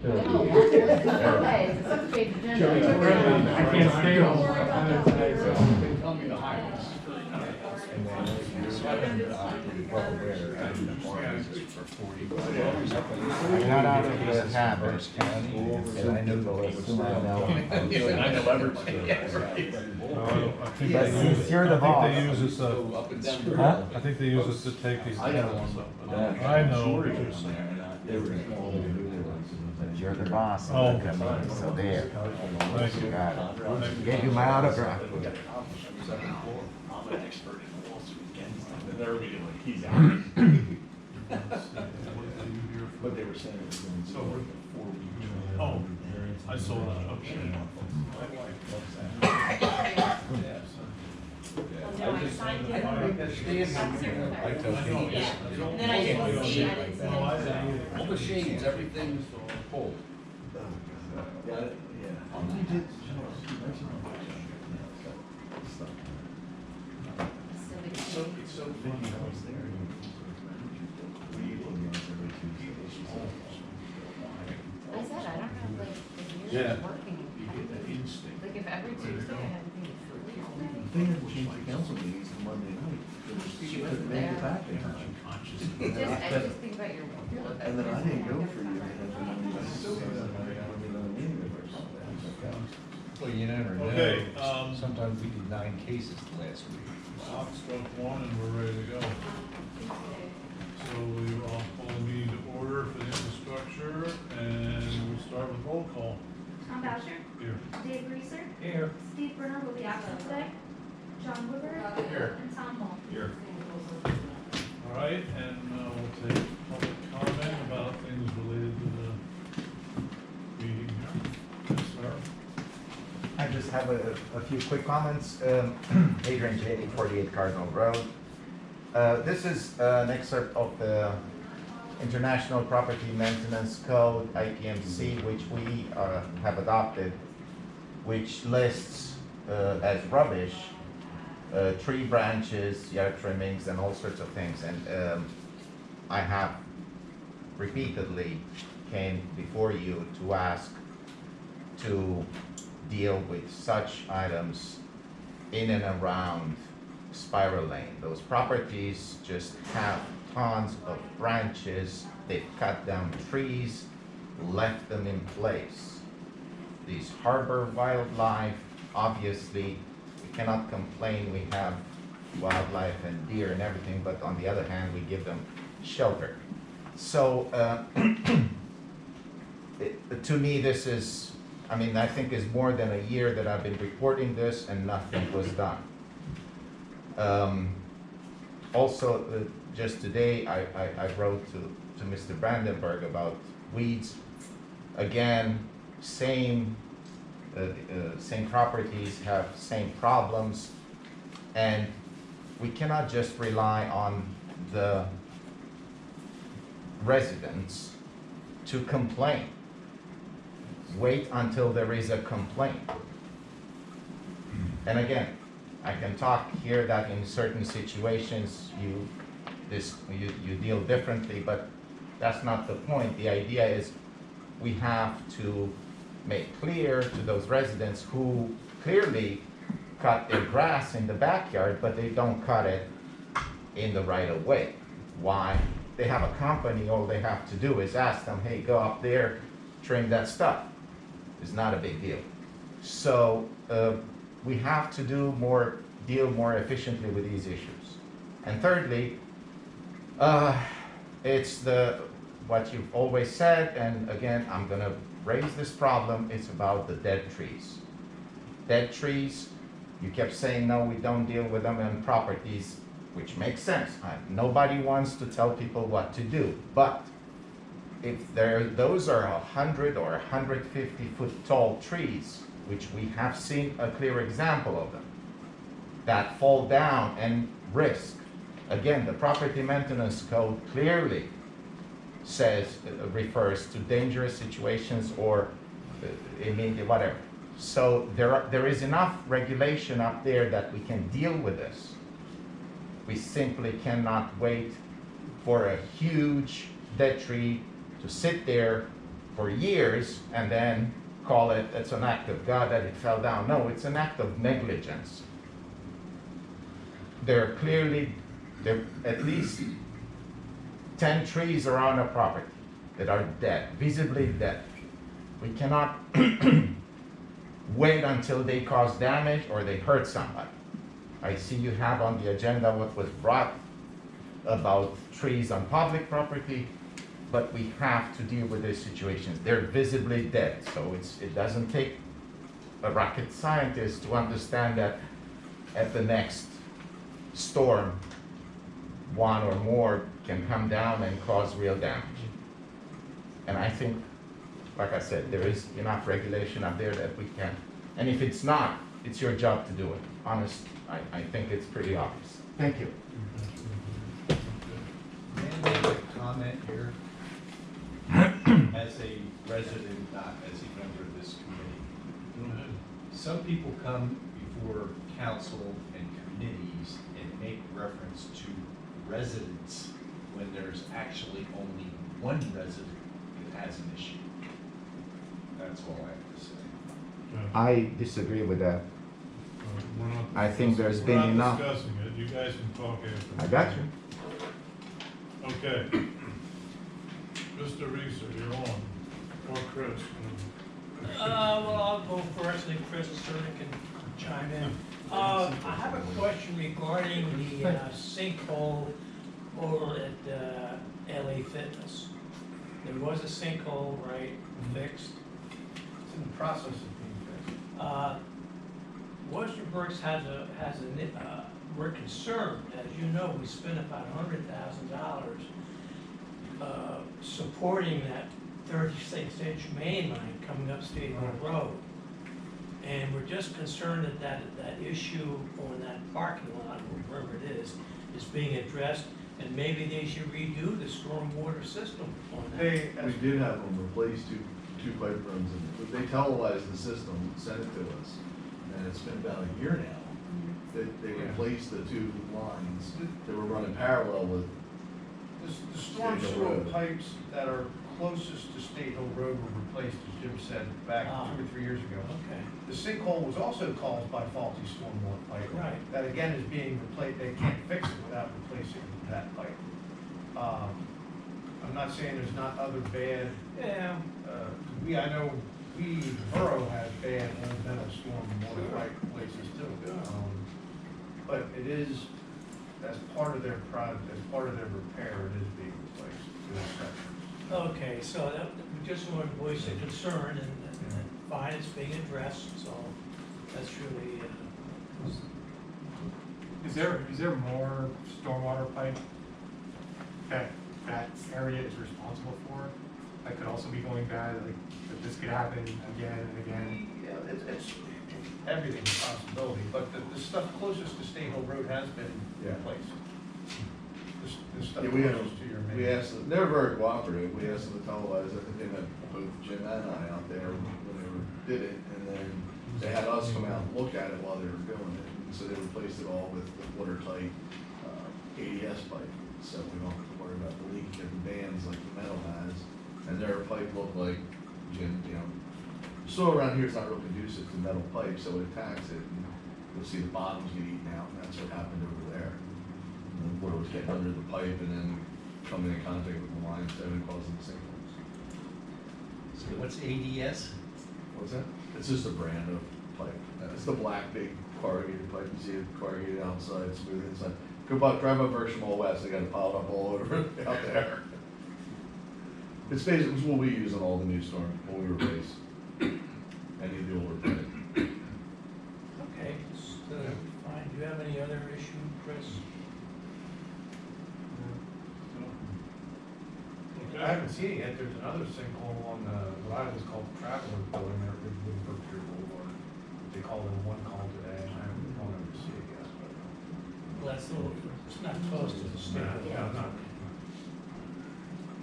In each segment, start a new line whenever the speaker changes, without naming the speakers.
Okay, it's a 6-page agenda.
I can't stay on.
They tell me the highlights.
I got out of the habit, and I knew the list, so I know.
I know everybody.
I think
But
they use,
since you're the
I
boss.
think they use this,
Up and down.
Huh?
I think they use this to take these
I got
down.
one.
I know what you're saying.
But you're the boss
Oh.
of the company, so there.
Thank you.
Got it. Gave you my autograph.
I'm an expert in Wall Street. And they're really like, he's out. But they were saying it was going to be a 4-week.
Oh, I saw that, okay.
No, I signed it.
I told you.
Yeah, and then I didn't see it.
All the shades, everything's full. Yeah, yeah. It's so funny, I was there.
I said, I don't have like the
Yeah.
years working.
You get that instinct.
Like if every Tuesday I had to be
The thing that changed the council meetings on Monday night, she couldn't make it back in time.
I just think about your work.
And then I didn't go for you, and then I still had another meeting or something.
Well, you never know.
Okay,
Sometimes we did 9 cases last week.
I've struck one and we're ready to go. So we will call the meeting to order for the infrastructure, and we'll start with roll call.
Tom Bausher,
Here.
Dave Reeser,
Here.
Steve Brunner will be absent today, John Woodward,
Here.
and Tom Moll.
Here.
All right, and we'll take public comment about things related to the meeting here. Yes, sir.
I just have a few quick comments. Adrian Jadic, 48 Cardinal Road. This is an excerpt of the International Property Maintenance Code, IPMC, which we have adopted, which lists as rubbish tree branches, yard trimmings, and all sorts of things. And I have repeatedly came before you to ask to deal with such items in and around Spiral Lane. Those properties just have tons of branches. They've cut down trees, left them in place. These harbor wildlife, obviously, we cannot complain. We have wildlife and deer and everything, but on the other hand, we give them shelter. So to me, this is, I mean, I think it's more than a year that I've been reporting this and nothing was done. Also, just today, I wrote to Mr. Brandenburg about weeds. Again, same properties have same problems, and we cannot just rely on the residents to complain. Wait until there is a complaint. And again, I can talk here that in certain situations you deal differently, but that's not the point. The idea is we have to make clear to those residents who clearly cut their grass in the backyard, but they don't cut it in the right of way. Why? They have a company, all they have to do is ask them, hey, go up there, trim that stuff. It's not a big deal. So we have to deal more efficiently with these issues. And thirdly, it's what you've always said, and again, I'm gonna raise this problem, it's about the dead trees. Dead trees, you kept saying, no, we don't deal with them on properties, which makes sense. Nobody wants to tell people what to do, but if those are 100 or 150 foot tall trees, which we have seen a clear example of them, that fall down and risk. Again, the property maintenance code clearly says, refers to dangerous situations or immediate whatever. So there is enough regulation up there that we can deal with this. We simply cannot wait for a huge dead tree to sit there for years and then call it, it's an act of God that it fell down. No, it's an act of negligence. There are at least 10 trees around a property that are dead, visibly dead. We cannot wait until they cause damage or they hurt somebody. I see you have on the agenda what was brought about trees on public property, but we have to deal with these situations. They're visibly dead, so it doesn't take a rocket scientist to understand that at the next storm, one or more can come down and cause real damage. And I think, like I said, there is enough regulation out there that we can, and if it's not, it's your job to do it. Honest, I think it's pretty obvious. Thank you.
May I make a comment here? As a resident, not as a member of this committee.
Go ahead.
Some people come before council and committees and make reference to residents when there's actually only one resident that has an issue. That's all I have to say.
Okay.
I disagree with that.
We're not
I think there's
we're
been
not
enough.
discussing it. You guys can talk after.
I got you.
Okay. Mr. Reeser, you're on. Or Chris.
Well, I'll go first, and then Chris certainly can chime in. I have a question regarding the sinkhole over at LA Fitness. There was a sinkhole, right, fixed.
It's in the process of being fixed.
Worcester we're concerned, as you know, we spent about $100,000 supporting that 36-inch main line coming up State Road. And we're just concerned that issue on that parking lot, or wherever it is being addressed, and maybe they should redo the stormwater system on that.
We did have them replace two pipe runs, and they televised the system, sent it to us, and it's been about a year now. They replaced the two lines that were running parallel with.
The storm
State Hill
sewer
Road.
pipes that are closest to State Hill Road were replaced, as Jim said, back 2 or 3 years ago.
Okay,
The sinkhole was also caused by faulty stormwater pipe.
Right.
That again is being replaced, they can't fix it without replacing that pipe. I'm not saying there's not other bad,
yeah,
I know we, Borough has bad metal stormwater pipe places too. But it is, as part of their project, as part of their repair, it is being replaced. Those sections.
okay, so we just want to voice a concern, and fine, it's being addressed, so that's really,
Is there more stormwater pipe that area is responsible for? That could also be going bad, like, that this could happen again and again?
Yeah, it's everything's a possibility, but the stuff closest to State Hill Road has been
Yeah.
replaced. The stuff
Yeah, we
closest to your main.
asked them, they were very cooperative, we asked them to televise, I think they met both Jim and I out there when they did it, and then they had us come out and look at it while they were doing it. And so they replaced it all with watertight ADS pipe, so we don't have to worry about the leak in the bands like the metal has. And their pipe looked like, Jim, soil around here is not real conducive to metal pipe, so it attacks it, and you'll see the bottoms get eaten out, and that's what happened over there. And the water was getting under the pipe and then coming in contact with the limestone and causing the sinkholes.
So what's ADS?
What's that? It's just a brand of pipe. It's the black big corrugated pipe. You see it corrugated outside, smooth inside. Drive up Berkshire Mall West, they got it piled up all over out there. It's basically it's what we use on all the new storm when we replace any of the older pipe.
okay, fine. Do you have any other issue, Chris?
I haven't seen it yet, there's another sinkhole on what I always call the Traveler Building there in Berkshire Boulevard. They called it one call today, and I haven't gone over to see it yet, but.
Well, that's a little, it's not close to the state.
Yeah, not.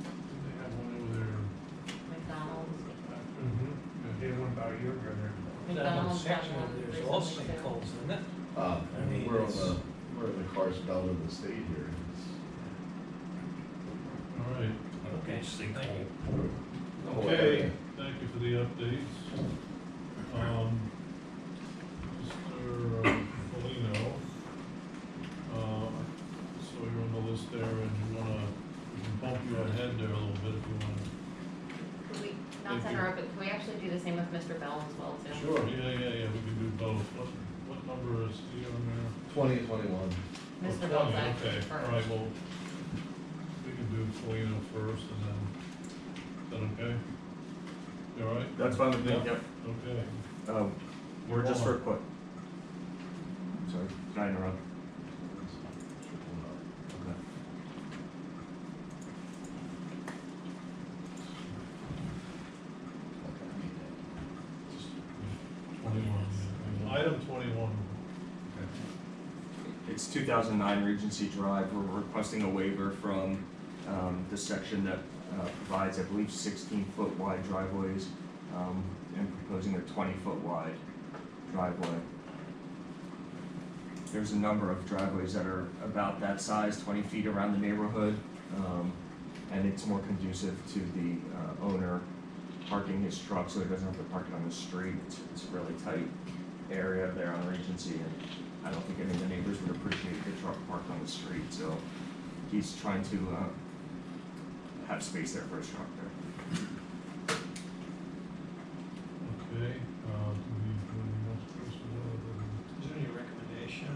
They have one over there.
McDonald's.
They had one about a year ago there.
That whole section of there's all sinkholes, isn't it? mean,
We're
it's-
we're in the cars belt of the state here.
All right.
Okay, thank you.
The whole
Okay,
area.
thank you for the updates. Mr. Polino, so you're on the list there, and you wanna, we can bump you ahead there a little bit if you wanna.
Could we, not
Thank
to
you.
interrupt, but can we actually do the same with Mr. Bell as well too?
Sure.
Yeah, we can do both. What number is he on there?
20 and 21.
Mr.
Oh,
Bell's
20,
actually
okay,
first.
all right, well, we can do Polino first, and then, is that okay? You all right?
That's fine with me,
Yeah.
yep.
Okay.
We're just for a quick. Sorry, can I interrupt? Okay.
Item 21.
It's 2009 Regency Drive. We're requesting a waiver from the section that provides, I believe, 16-foot wide driveways, and proposing a 20-foot wide driveway. There's a number of driveways that are about that size, 20 feet around the neighborhood, and it's more conducive to the owner parking his truck so he doesn't have to park it on the street. It's a really tight area there on Regency, and I don't think any of the neighbors would appreciate the truck parked on the street, so he's trying to have space there for his truck there.
Okay, do we do anything else first of all?
Is there any recommendation?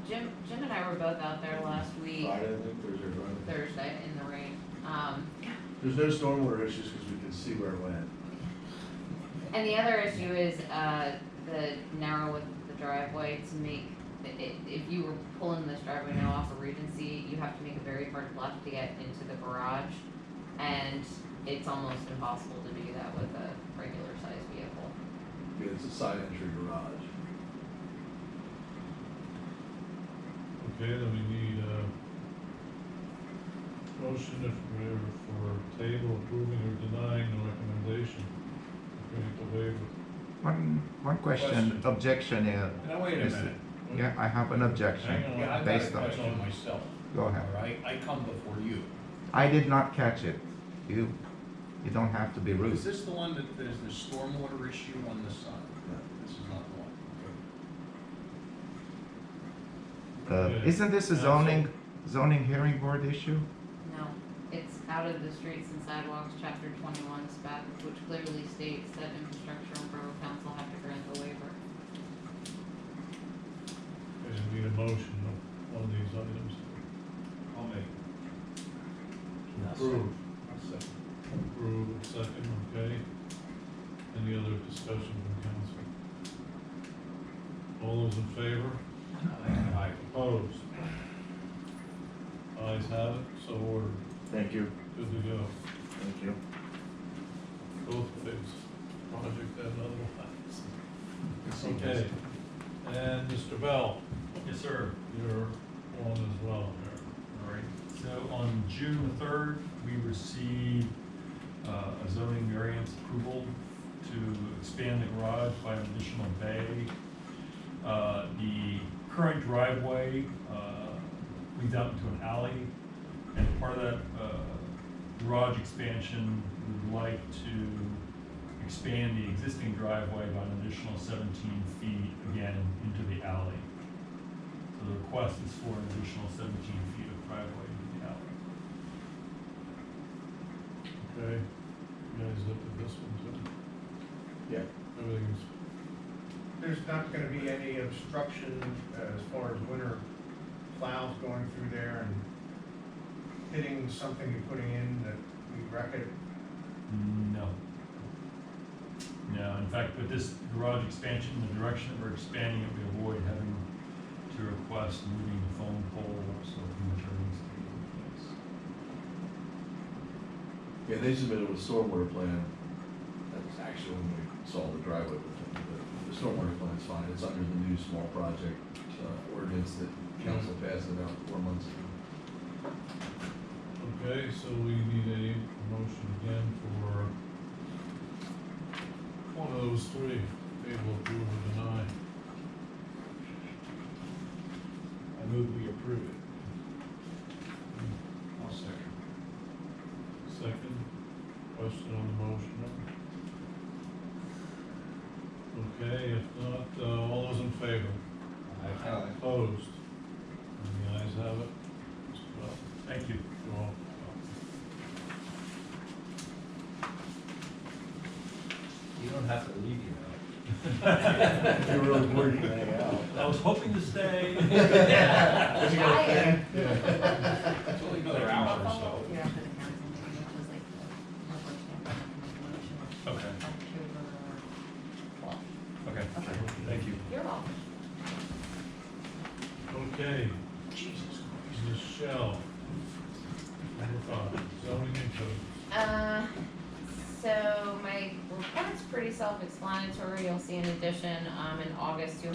Jim and I were both out there last week,
Friday, I think, Thursday, Friday.
Thursday, in the rain.
There's no stormwater issues because we can see where it went.
And the other issue is, the narrow width of the driveway to make, if you were pulling this driveway now off of Regency, you have to make a very hard left to get into the garage. And it's almost impossible to do that with a regular sized vehicle.
Yeah, it's a side entry garage.
Okay, then we need a motion if we're for table approving or denying the recommendation. Grant the waiver.
One question, objection,
Now, wait a
Is-
minute.
yeah, I have an objection
Hang on.
Yeah, I've got a
based on,
question myself.
go
All
ahead.
right, I come before you.
I did not catch it. You don't have to be rude.
Is this the one that there's the stormwater issue on the side? This is not the one.
Isn't this a zoning hearing board issue?
No, it's out of the streets and sidewalks, chapter 21 spec, which clearly states that infrastructure and borough council have to grant the waiver.
Okay, we need a motion of one of these items.
I'll make.
Approve. Approve, second, okay. Any other discussion from council? All those in favor?
Aye.
Opposed? Ayes have it, so ordered.
Thank you.
Good to go.
Thank you.
Both ways. Project and otherwise. Okay. And Mr. Bell,
Yes, sir.
you're on as well here.
All right. So on June the 3rd, we received a zoning variance approval to expand the garage by an additional bay. The current driveway leads out into an alley, and part of that garage expansion, we would like to expand the existing driveway by an additional 17 feet, again, into the alley. So the request is for an additional 17 feet of driveway into the alley.
Okay. You guys looked at this one too?
Yeah.
Everything's,
There's not gonna be any obstruction as far as winter plows going through there and hitting something you're putting in that we wreck it.
No. No, in fact, with this garage expansion, the direction that we're expanding it, we avoid having to request moving the phone pole or so future needs to be in place.
Yeah, they submitted a stormwater plan. That was actually when we saw the driveway with them. The stormwater plan is fine. It's under the new small project ordinance that council passed about 4 months ago.
okay, so we need a motion again for one of those three, table, approve, or deny.
I move we approve it.
2nd. question on the motion? Okay, if not, all those in favor? Opposed? And the ayes have it. Well,
Thank you.
you're welcome.
You don't have to leave, you know.
You're really working that out.
I was hoping to stay.
Was you gonna
Tired.
It's only another hour or so.
You're after the council meeting, which was like the first time
Okay,
October 12th.
okay, thank you.
You're welcome.
Okay,
Jesus Christ.
Michele. Number 5, zoning and codes.
So my report's pretty self-explanatory. You'll see in addition, in August, $215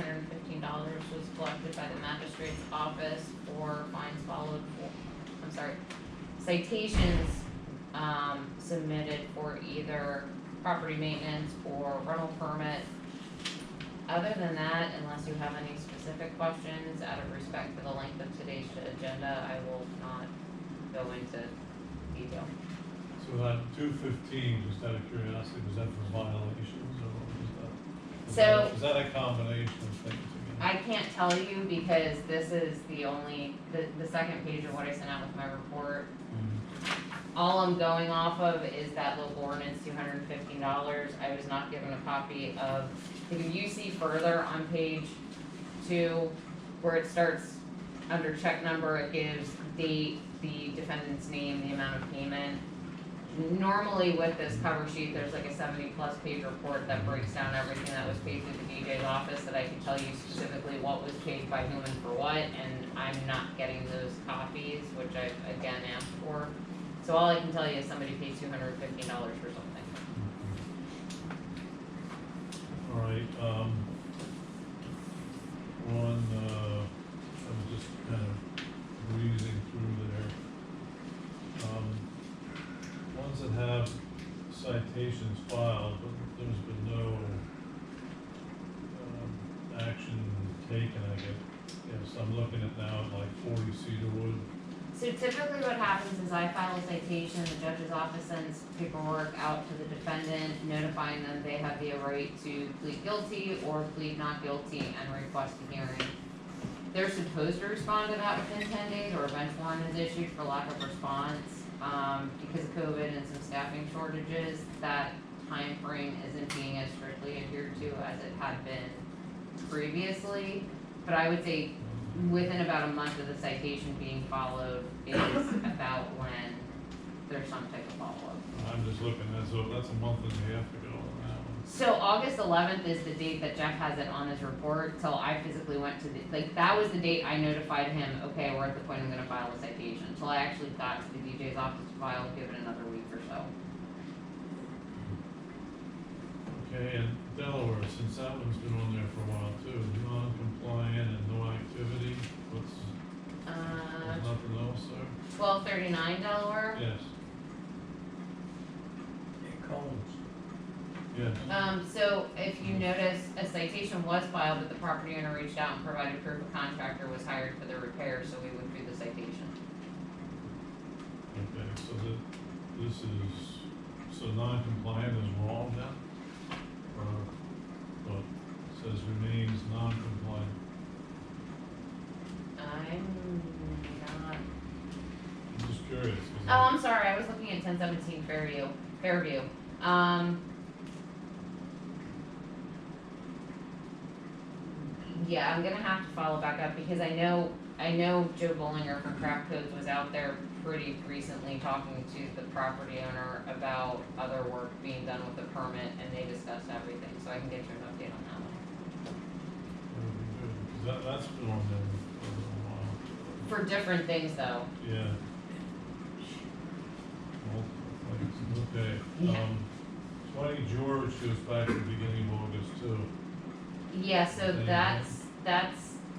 was collected by the magistrate's office for fines citations, submitted for either property maintenance or rental permit. Other than that, unless you have any specific questions, out of respect for the length of today's agenda, I will not go into detail.
So that 215, just out of curiosity, was that for violations or what was that?
So-
Is that a combination of things again?
I can't tell you because this is the only, the second page of what I sent out with my report. All I'm going off of is that local ordinance, $215. I was not given a copy of, if you see further on page 2, where it starts under check number, it gives date, the defendant's name, the amount of payment. Normally with this cover sheet, there's like a 70-plus page report that breaks down everything that was paid through the DJ's office, that I can tell you specifically what was paid by whom and for what, and I'm not getting those copies, which I've again asked for. So all I can tell you is somebody paid $215 for something.
All right, I'm just kind of breezing through there. Ones that have citations filed, but there's been no, action taken, I guess. Yes, I'm looking at now at like 40 Cedarwood.
So typically what happens is I file a citation, the judge's office sends paperwork out to the defendant, notifying them they have the right to plead guilty or plead not guilty and request a hearing. They're supposed to respond to that within 10 days or a bench warrant is issued for lack of response. Because of COVID and some staffing shortages, that time frame isn't being as strictly adhered to as it had been previously. But I would say within about a month of the citation being followed is about when there's some type of follow-up.
I'm just looking, that's a month and a half ago on that one.
So August 11th is the date that Jeff has it on his report, till I physically went to the, like, that was the date I notified him, okay, we're at the point I'm gonna file a citation, till I actually got to the DJ's office to file, give it another week or so.
Okay, and Delaware, since that one's been on there for a while too, non-compliant and no activity, there's nothing else there?
1239 Delaware.
Yes,
Cones.
yes.
So if you notice, a citation was filed, but the property owner reached out and provided proof a contractor was hired for the repair, so we withdrew the citation.
Okay, so this is, so non-compliant is wrong then? Or what? It says remains non-compliant.
I'm not.
I'm just curious. 'cause
Oh, I'm sorry, I was looking at 1017 Fairview. Yeah, I'm gonna have to follow back up because I know Joe Bollinger from Craft Codes was out there pretty recently talking to the property owner about other work being done with the permit, and they discussed everything, so I can get you an update on that one.
That would be good, because that's been on there for a while.
For different things though.
Yeah. Multiple things, okay.
Yeah.
20 George goes back to the beginning of August too.
Yeah, so
Okay.
that's,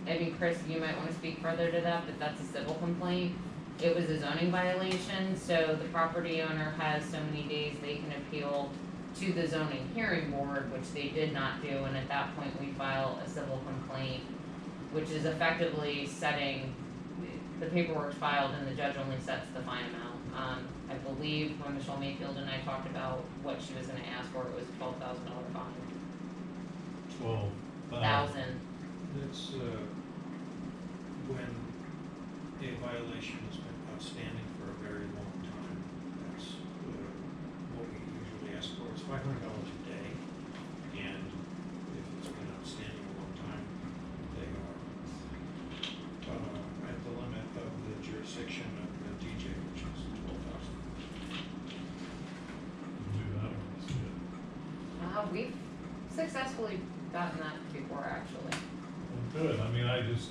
I mean, Chris, you might wanna speak further to that, but that's a civil complaint. It was a zoning violation, so the property owner has so many days they can appeal to the zoning hearing board, which they did not do, and at that point, we file a civil complaint, which is effectively setting, the paperwork's filed and the judge only sets the fine amount. I believe when Michele Mayfield and I talked about what she was gonna ask for, it was $12,000 fine.
12,000.
That's, when a violation has been outstanding for a very long time. That's, what we usually ask for. It's $500 a day, and if it's been outstanding a long time, they are, at the limit of the jurisdiction of the DJ, which is 12,000.
Do that one, that's good.
We've successfully gotten that before, actually.
Well, good, I mean, I just,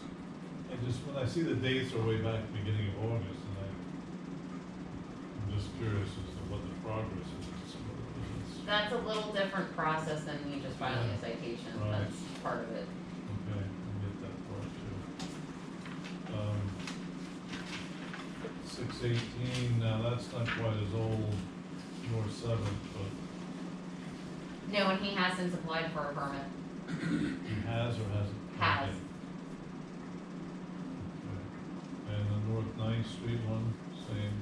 when I see the dates are way back at the beginning of August, and I'm just curious as to what the progress is.
That's a little different process than me just filing a citation,
Right.
that's part of it.
Okay, I get that part too. 618, now that's not quite as old, nor 7th, but
No, and he has since applied for a permit.
he has or hasn't?
Has.
Okay. Okay. And the North 9th Street one, same,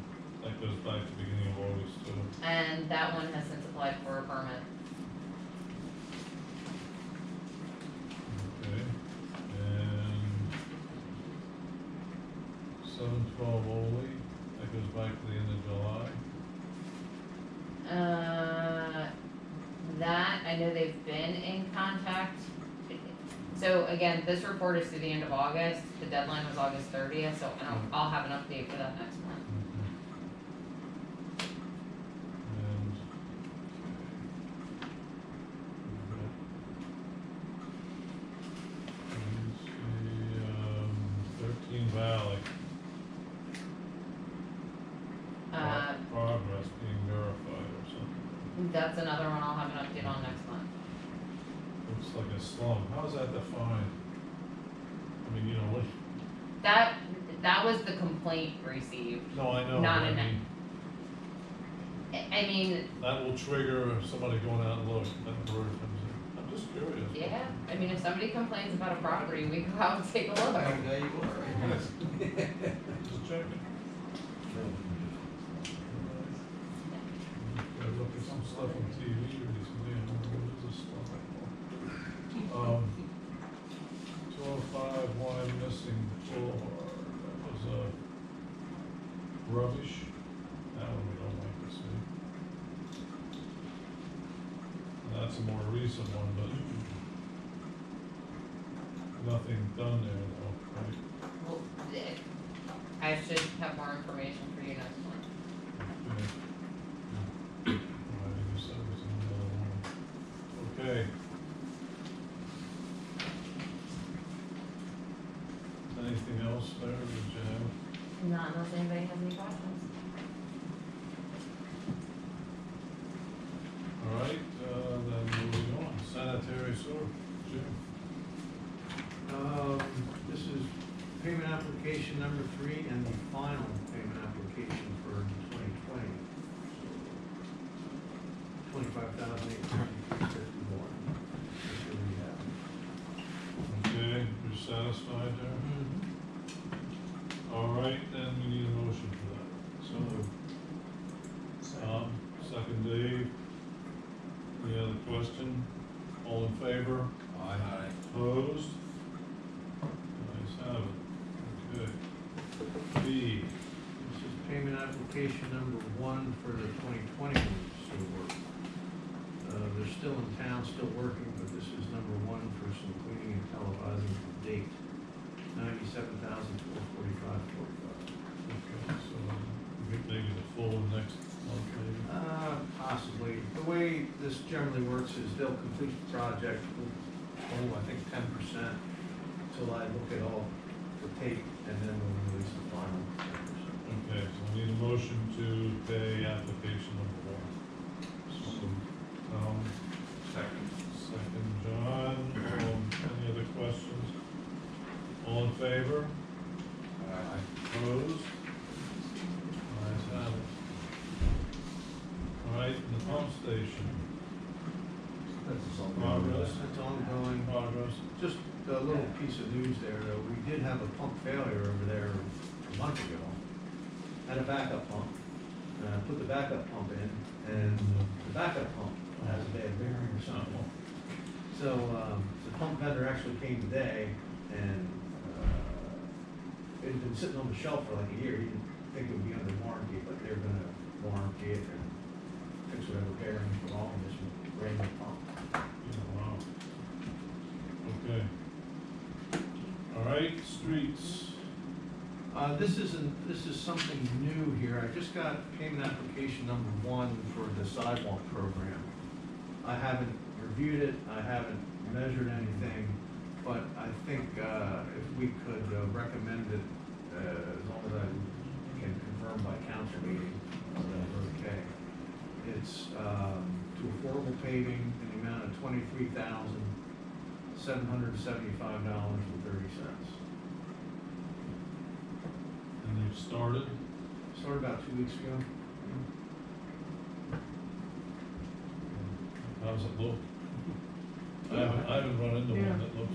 that goes back to the beginning of August too.
And that one has since applied for a permit.
Okay, and 712 Oley, that goes back to the end of July.
That, I know they've been in contact. So again, this report is through the end of August, the deadline was August 30th, so I'll have an update for that next month.
And, let's see, 13 Valley. Progress being verified or something.
That's another one I'll have an update on next month.
Looks like a slum. How is that defined? I mean, you know, what,
That was the complaint received.
no, I know,
Not
but I
an-
mean,
I mean,
that will trigger somebody going out and look, that word comes in. I'm just curious.
yeah, I mean, if somebody complains about a property, we go out and take a look.
There you are.
Just checking. I looked at some stuff on TV recently, and what is this stuff? 205 Wyomissing Boulevard, that was, rubbish. That one we don't like to see. That's a more recent one, but nothing done there though, right?
Well, I should have more information for you next month.
Okay. I think you said it was another one. Okay. Anything else there, did you have?
Not unless anybody has any questions.
All right, then moving on, sanitary sewer, Jim.
This is payment application number 3 and the final payment application for 2020. So $25,853.51. That's what we have.
Okay, you're satisfied there? All right, then we need a motion for that. So, Tom, second Dave. Any other question? All in favor?
Aye.
Opposed? Ayes have it. Okay. B,
This is payment application number 1 for the 2020 sewer work. They're still in town, still working, but this is number 1 for some cleaning and televising to date. $97,445.45.
okay, so we think maybe the full next month maybe?
Possibly. The way this generally works is they'll complete the project, I think 10%, till I look at all the tape, and then we'll release the final 10%.
Okay, so we need a motion to pay application number 1. So,
Second.
second, John, any other questions? All in favor?
Aye.
Opposed? Ayes have it. All right, and the pump station, progress,
It's ongoing.
progress.
Just a little piece of news there, though. We did have a pump failure over there a month ago. Had a backup pump. put the backup pump in, and the backup pump has a bad bearing or something. So, the pump vendor actually came today, and, it had been sitting on the shelf for like a year. He didn't think it would be under warranty, but they're gonna warranty it and fix whatever bearings were wrong with this brand new pump.
Yeah, wow. Okay. All right, streets.
This is something new here. I just got payment application number 1 for the sidewalk program. I haven't reviewed it, I haven't measured anything, but I think, if we could recommend it, as long as I can confirm by council meeting, that's okay. It's, to affordable paving in the amount of $23,775.30.
And they've started.
Started about 2 weeks ago.
How's it look? I haven't run into one that looks.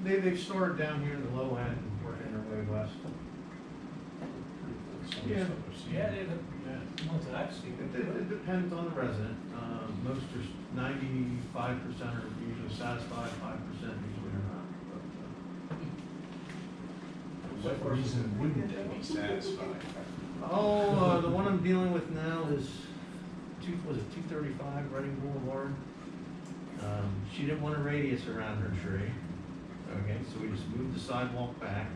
They've started down here in the low end, and working their way west. Yeah.
Yeah, they're the ones that I've seen.
It depends on the resident. Most are 95% are usually satisfied, 5% usually are not.
For what reason wouldn't they be satisfied?
The one I'm dealing with now is 235 Reading Boulevard. She didn't want a radius around her tree. Okay, so we just moved the sidewalk back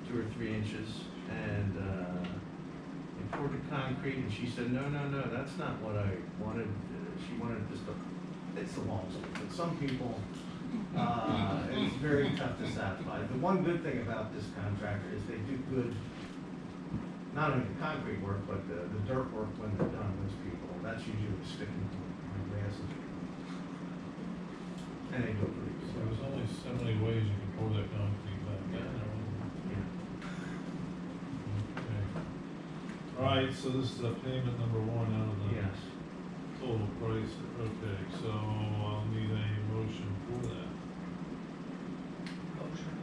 2 or 3 inches, and they poured the concrete, and she said, no, that's not what I wanted. She wanted just it's the walls. But some people, it's very tough to satisfy. The one good thing about this contractor is they do good, not only the concrete work, but the dirt work when they're done, those people. That's usually the sticking point on grasses. And they do it pretty good.
So there's only so many ways you can pour that concrete back.
Yeah.
Okay. All right, so this is a payment number 1 out of the
Yes.
total price. Okay, so I'll need a motion for that.
Bausher.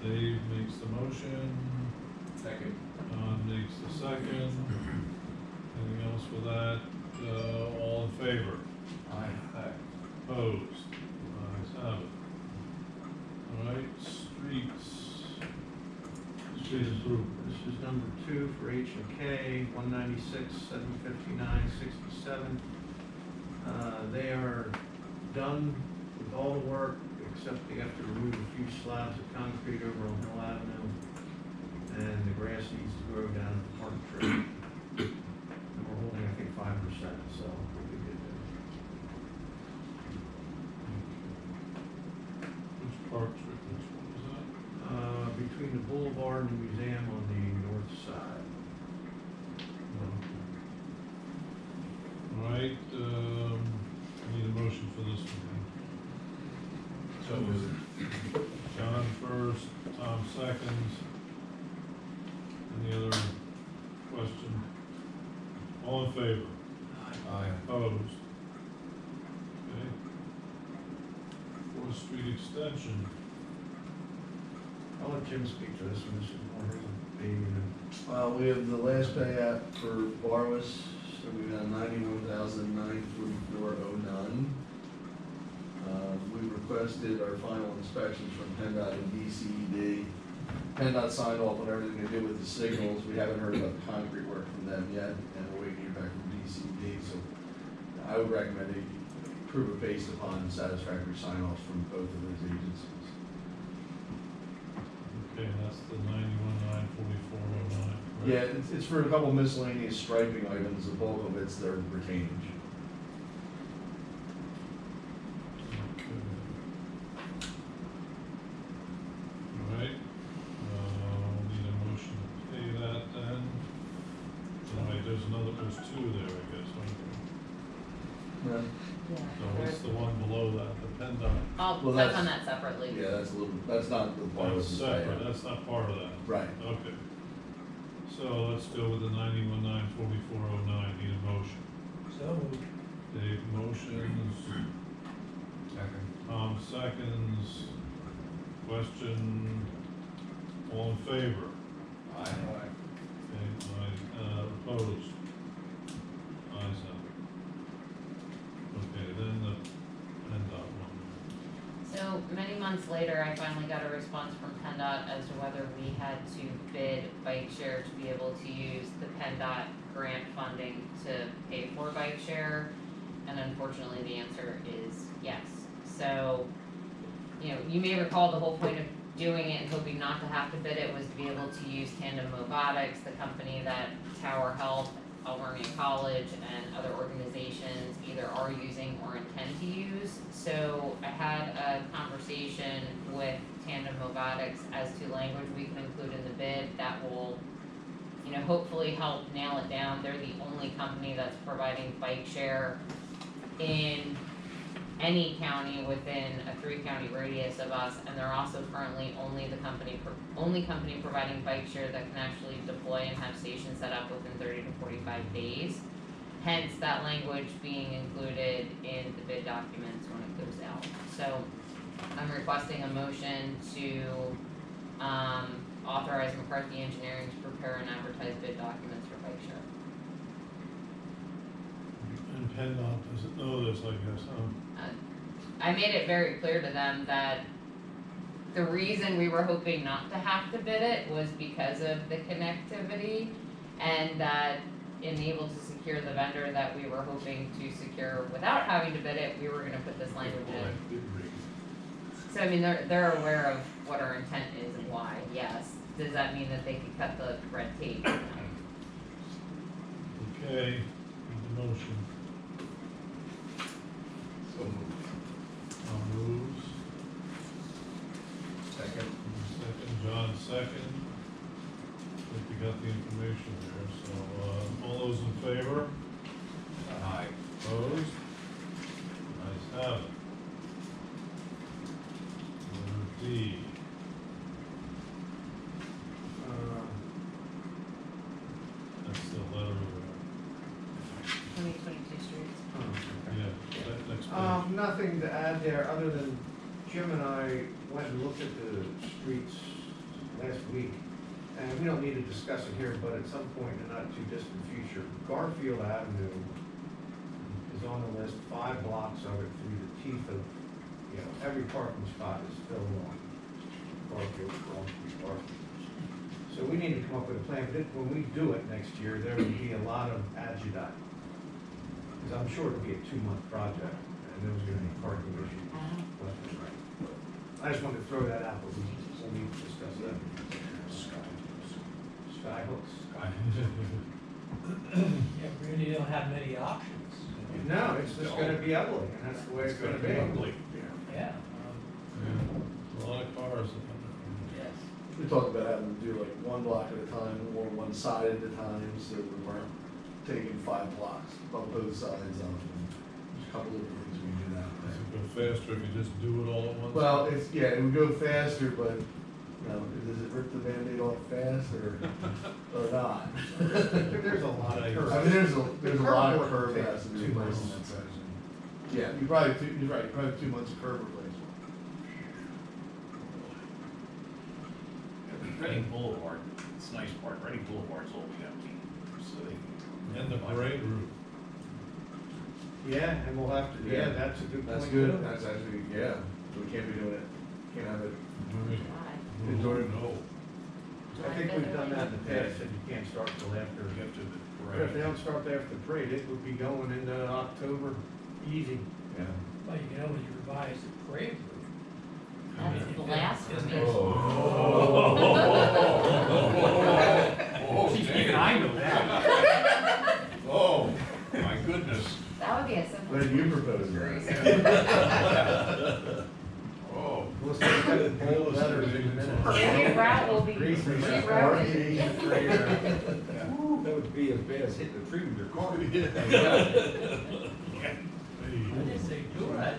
Dave makes the motion.
Second.
Don makes the second. Anything else for that? All in favor?
Aye.
Opposed? Ayes have it. All right, streets. Street improvement.
This is number 2 for H&K, 196, 759, 67. They are done with all the work, except they have to remove a few slabs of concrete over on Hill Avenue, and the grass needs to grow down at the Park Tree. And we're holding, I think, 5%, so we'll be good there.
Which park trip, which one is that?
Between the boulevard and the museum on the north side.
All right, I need a motion for this one.
So moved.
John first, Tom seconds. Any other question? All in favor?
Aye.
Opposed? Okay. 4th Street Extension.
I'll let Jim speak to this one, this is more his baby.
We have the last payout for Borough, so we've got $91,944.09. We requested our final inspections from PennDOT and DCED. PennDOT signed off on everything they did with the signals. We haven't heard about the concrete work from them yet, and we're waiting to hear back from DCED. So I would recommend they approve it based upon satisfactory sign-offs from both of those agencies.
Okay, that's the 91,944.09.
Yeah, it's for a couple miscellaneous striping items. The bulk of it's their retainage.
All right, need a motion to pay that then. All right, there's 2 there, I guess, aren't there? So what's the one below that, the PennDOT?
I'll
Well,
touch
that's-
on that separately.
Yeah, that's not the part of
That's
the
separate,
payout.
that's not part of that.
Right.
Okay. So let's go with the 91,944.09, need a motion.
So moved.
Dave motions,
Second.
Tom seconds. Question, all in favor?
Aye.
Okay, Opposed? Ayes have it. Okay, then the PennDOT one.
So many months later, I finally got a response from PennDOT as to whether we had to bid bike share to be able to use the PennDOT grant funding to pay for bike share. And unfortunately, the answer is yes. So, you know, you may recall the whole point of doing it and hoping not to have to bid it was to be able to use Tandem Robotics, the company that Tower Health, Alvernia College, and other organizations either are using or intend to use. So I had a conversation with Tandem Robotics as to language we can include in the bid that will, you know, hopefully help nail it down. They're the only company that's providing bike share in any county within a 3-county radius of us, and they're also currently only company providing bike share that can actually deploy and have stations set up within 30 to 45 days. Hence, that language being included in the bid documents when it goes out. So, I'm requesting a motion to authorize McCarthy Engineering to prepare and advertise bid documents for bike share.
And PennDOT doesn't know this, I guess, huh?
I made it very clear to them that the reason we were hoping not to have to bid it was because of the connectivity, and that enabled to secure the vendor that we were hoping to secure without having to bid it, we were gonna put this language in. So I mean, they're aware of what our intent is and why, yes. Does that mean that they could cut the red tape? No.
Okay, the motion.
So moved.
Moves.
Second.
Second, John second. I think we got the information there, so, all those in favor?
Aye.
Opposed? Ayes have it. Letter D. That's the letter of,
2022 streets.
yeah, that next page.
Nothing to add there, other than Jim and I went and looked at the streets last week. And we don't need to discuss it here, but at some point in the not too distant future, Garfield Avenue is on the list, 5 blocks of it through the teeth of, you know, every parking spot is filled on Garfield, Garfield. So we need to come up with a plan, but when we do it next year, there will be a lot of agita. Because I'm sure it'll be a 2-month project, and there's gonna be parking issues left and right. I just wanted to throw that out, but we'll need to discuss that. Skyhooks.
Yeah, we really don't have many options.
No, it's just gonna be ugly, and that's the way it's gonna be.
Ugly.
Yeah.
Yeah, a lot of cars.
Yes.
We talked about having to do like 1 block at a time or one side at a time, so we weren't taking 5 blocks on both sides of them. There's a couple of things we do that
Does
way.
it go faster if you just do it all at once?
Well, it's, yeah, it would go faster, but, you know, does it rip the Band-Aid off fast or not?
There's a lot of
I
curves.
I mean, there's a lot of
work
curb
takes
has to be
2
replaced in
months.
that section. Yeah, you're right, you probably have 2 months of curb replacement.
Reading Boulevard, it's a nice part, Reading Boulevard's all we have to, so they can.
And the parade route.
Yeah, and we'll have to, yeah, that's a good point.
That's good,
too.
that's actually, yeah, so we can't be doing it, can't have it.
July.
Enjoy-
No.
I think we've done that in the past, and you can't start till after.
After the
But if they don't start after the parade, it would be going into October, easy.
Yeah.
Well, you can always revise the parade route.
That's blasphemy.
Oh, even I know that. Oh, my goodness.
That would be a simple.
What did you propose?
Oh.
We'll start cutting bold letters in a minute.
Every route will be
Reeser.
rerouted.
That would be as bad as hitting a tree with your car.
I didn't say do it.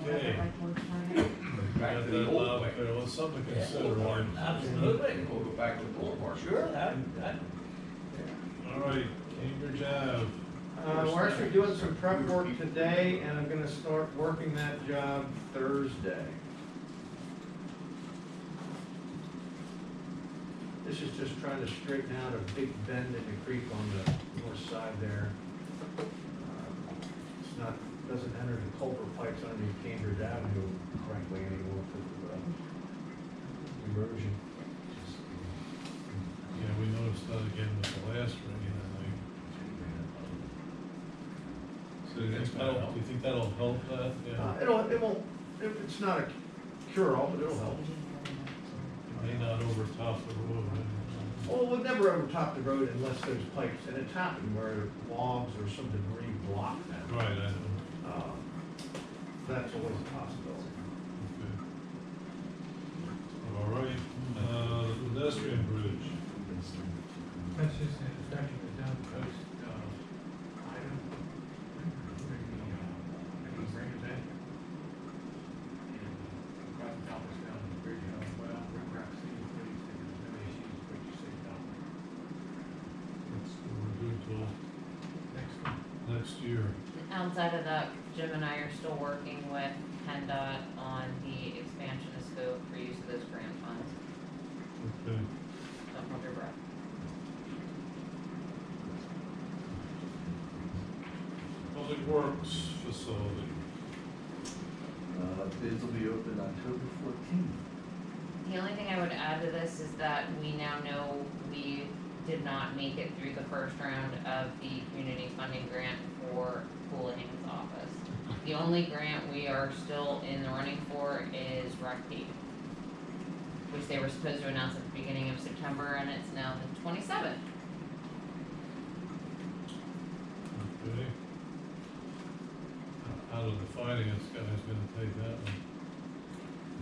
Okay.
Back to
Got
the
that
old
loud
way.
clear. Well, something to
Yeah.
consider.
Absolutely.
We'll go back to the Boulevard.
Sure, that,
All right, Cambridge Ave.
We're actually doing some prep work today, and I'm gonna start working that job Thursday. This is just trying to straighten out a big bend in the creek on the north side there. It's not, doesn't enter the culvert pipes underneath Cambridge Avenue correctly anymore because of erosion.
Yeah, we noticed that again with the last rain, I think. So do you think that'll help that? Yeah.
It won't, it's not a cure-all, but it'll help.
It may not overtop the road, right?
Well, we'll never overtop the road unless there's pipes, and it's happened where logs or some debris block that.
Right, I know.
That's always a possibility.
Okay. All right, the pedestrian bridge.
That's just an introduction to down the coast, item. I can bring it back. And, right the top is down the bridge, well, riprap city, please, there's no issues, but you say down
We're good till
next one.
next year.
Outside of that, Jim and I are still working with PennDOT on the expansion of scope for use of those grant funds.
Okay.
Don't hold your breath.
Public Works facility.
Bids will be open October 14th.
The only thing I would add to this is that we now know we did not make it through the first round of the community funding grant for Houlihan's office. The only grant we are still in the running for is RECP, which they were supposed to announce at the beginning of September, and it's now the 27th.
Okay. Out of the finance guy's gonna take that one.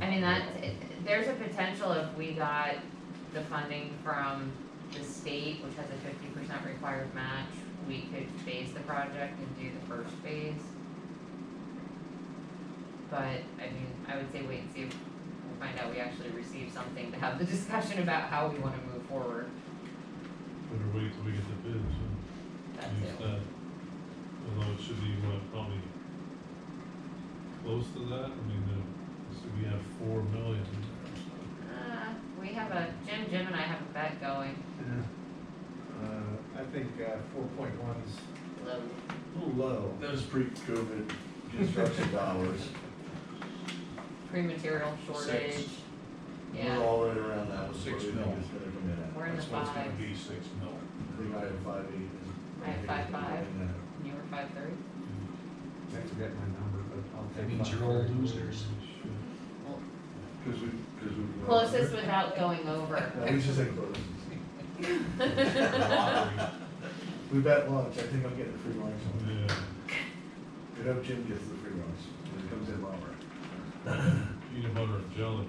I mean, there's a potential if we got the funding from the state, which has a 50% required match, we could phase the project and do the first phase. But, I mean, I would say wait and see if we find out we actually receive something to have the discussion about how we wanna move forward.
Better wait till we get the bids and
That's
use
it.
that. Although it should be, what, probably close to that? I mean, so we have 4 million there, so.
We have Jim and I have a bet going.
I think 4.1's
Low.
a little low.
Those pre-COVID construction dollars.
Pre-material shortage. Yeah,
We're all right around that. Was what
6
we think
mil.
it's gonna come in at.
we're in the
That's what it's gonna
fives.
be, 6 mil.
I think I had 5.8.
I had 5.5. You were 5.3.
I forget my number, but I'll
That
take
means you're all
5.3.
losers.
Cause we.
Closest without going over.
No, we should say close. We bet lunch, I think I'm getting a free lunch.
Yeah,
I hope Jim gets the free lunch, when it comes in lower.
peanut butter and jelly.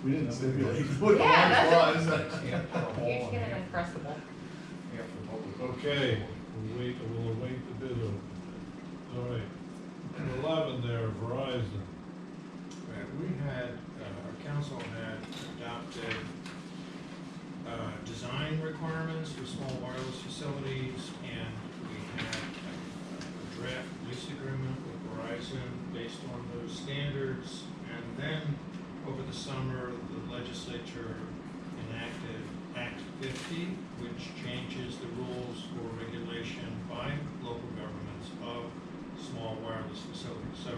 We didn't stipulate what the
Yeah,
lunch was.
You should get an Uncrustable.
Okay, we'll await the bid open. All right. And 11 there, Verizon.
We had, our council had adopted design requirements for small wireless facilities, and we had a draft lease agreement with Verizon based on those standards. And then, over the summer, the legislature enacted Act 50, which changes the rules for regulation by local governments of small wireless facilities. So,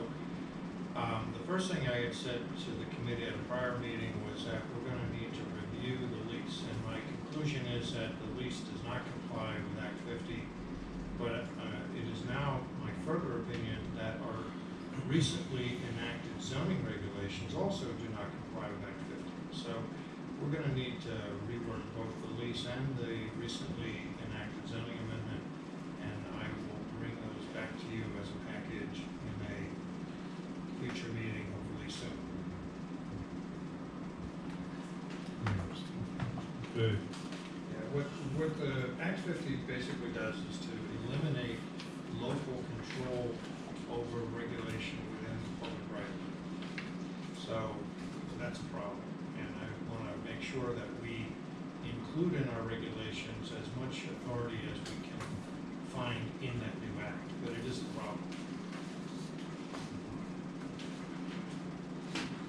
the first thing I had said to the committee at a prior meeting was that we're gonna need to review the lease, and my conclusion is that the lease does not comply with Act 50, but it is now my further opinion that our recently enacted zoning regulations also do not comply with Act 50. So we're gonna need to rework both the lease and the recently enacted zoning amendment, and I will bring those back to you as a package in a future meeting, hopefully soon.
Okay,
Yeah, what the Act 50 basically does is to eliminate local control over regulation within the public right of way. So that's a problem, and I want to make sure that we include in our regulations as much authority as we can find in that new act, but it is a problem.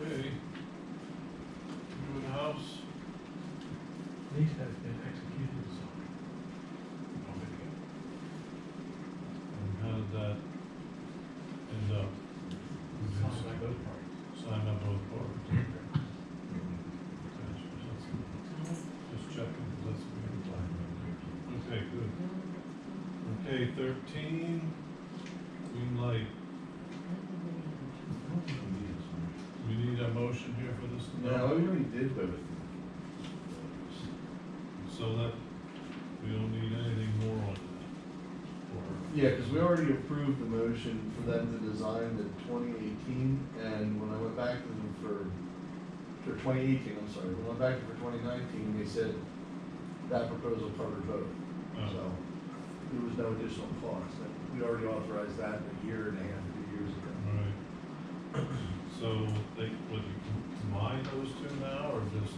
okay. New house. Okay, 13, green light. We need a motion here for this?
No, we already did both.
So that, we don't need anything more on that? Or-
Yeah, because we already approved the motion for them to design the 2018, and when I went back to them for 2018, I'm sorry, when I went back to them for 2019, they said that proposal covered both.
Oh.
So there was no additional cost. And we already authorized that a year and a half, 2 years ago.
Right. So they, would you combine those two now, or just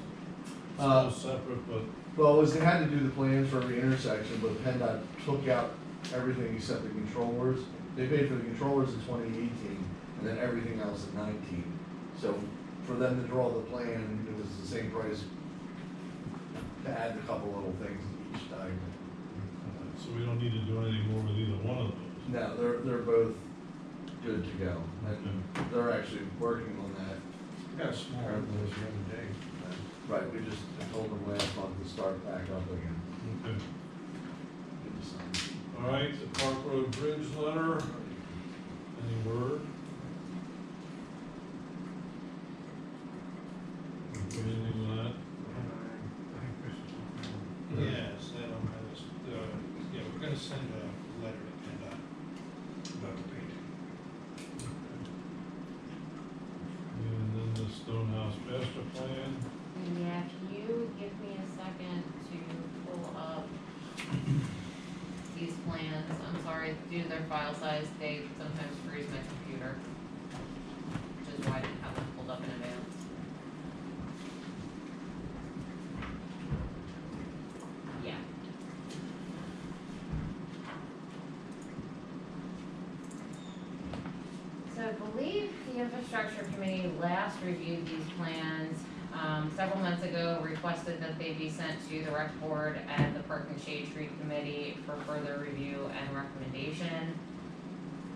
Uh,
still separate, but,
Well, they had to do the plans for every intersection, but PennDOT took out everything except the controllers. They paid for the controllers in 2018, and then everything else in 19. So for them to draw the plan, it was the same price to add a couple little things to each diagram.
so we don't need to do anything more with either one of those?
No, they're both good to go. And they're actually working on that.
We got a small invoice the other day.
Right, we just told them last month to start back up again.
Okay.
Good to sign.
All right, the Park Road Bridge letter, any word? Anything with that?
Yes, that on my list. Yeah, we're gonna send a letter to PennDOT about the painting.
And then the Stonehouse Master Plan,
Yeah, if you give me a second to pull up these plans, I'm sorry, due to their file size, they sometimes freeze my computer, which is why I didn't have them pulled up in advance. Yeah. So I believe the infrastructure committee last reviewed these plans, several months ago, requested that they be sent to the rec board and the Park and Shade Tree Committee for further review and recommendation.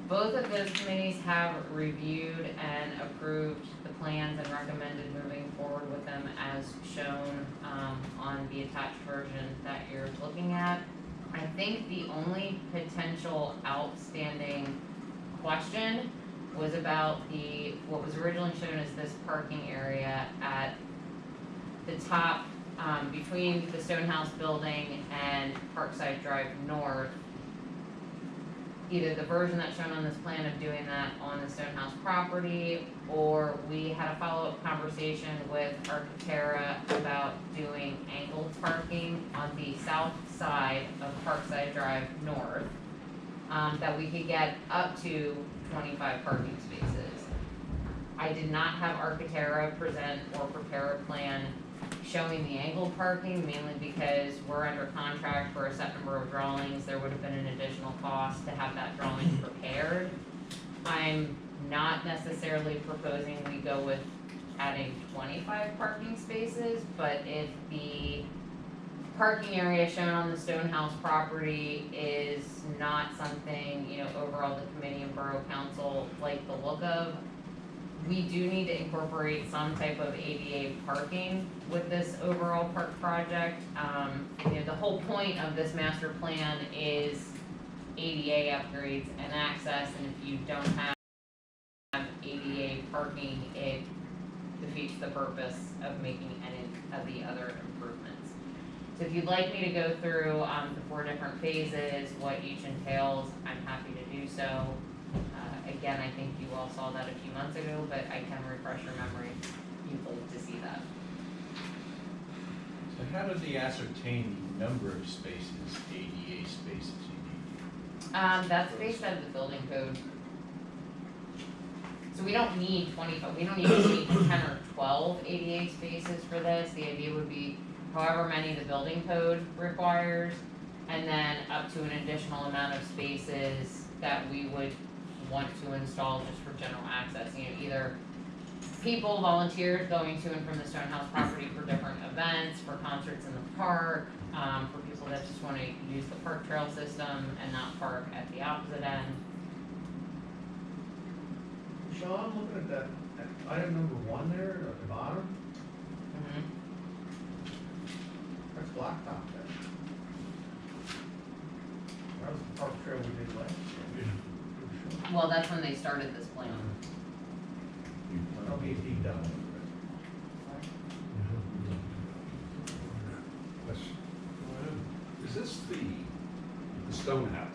Both of those committees have reviewed and approved the plans and recommended moving forward with them as shown, on the attached version that you're looking at. I think the only potential outstanding question was about what was originally shown as this parking area at the top, between the Stonehouse building and Parkside Drive North. Either the version that's shown on this plan of doing that on the Stonehouse property, or we had a follow-up conversation with Architectura about doing angled parking on the south side of Parkside Drive North, that we could get up to 25 parking spaces. I did not have Architectura present or prepare a plan showing the angled parking, mainly because we're under contract for a set number of drawings. There would have been an additional cost to have that drawing prepared. I'm not necessarily proposing we go with adding 25 parking spaces, but if the parking area shown on the Stonehouse property is not something, overall the committee and Borough Council like the look of, we do need to incorporate some type of ADA parking with this overall park project. The whole point of this master plan is ADA upgrades and access, and if you don't have ADA parking, it defeats the purpose of making any of the other improvements. So if you'd like me to go through the 4 different phases, what each entails, I'm happy to do so. Again, I think you all saw that a few months ago, but I can refresh your memory if you'd like to see that.
So how do they ascertain the number of spaces, ADA spaces you need?
That's based out of the building code. So we don't need 25, we don't even need 10 or 12 ADA spaces for this. The idea would be however many the building code requires, and then up to an additional amount of spaces that we would want to install just for general access, either people, volunteers going to and from the Stonehouse property for different events, for concerts in the park, for people that just wanna use the park trail system and not park at the opposite end.
Michele, I'm looking at that item number 1 there at the bottom.
Mhm.
That's blacktop there. That was Park Trail we did last year.
Well, that's when they started this plan.
Probably a deep down.
Question.
Is this the stone house?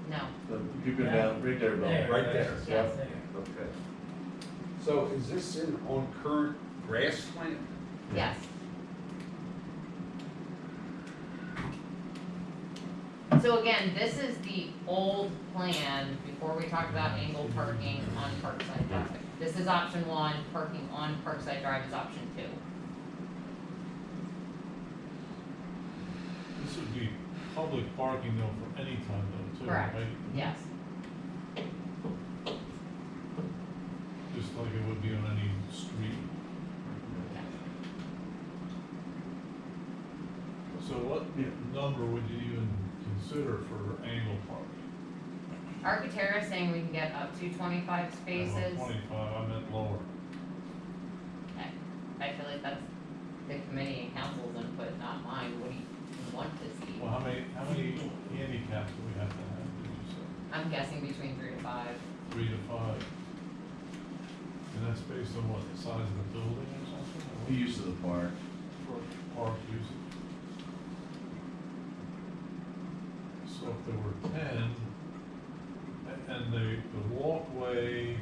No,
So keep it down, right there, Bill.
There.
Right there?
yes,
Okay. So is this on current grassland?
yes. So again, this is the old plan before we talked about angled parking on Parkside Drive. This is option one, parking on Parkside Drive is option two.
This would be public parking though for any time though, too, right?
Correct, yes.
Just like it would be on any street. So what number would you even consider for angle parking?
Architectura is saying we can get up to 25 spaces.
25, I meant lower.
I feel like that's the committee and council's input, not mine. What do you want to see?
Well, how many handicaps do we have to have, did you say?
I'm guessing between 3 to 5.
3 to 5? And that's based on what, the size of the building or something? Or
The use of the park.
for park usage? So if there were 10, and the walkway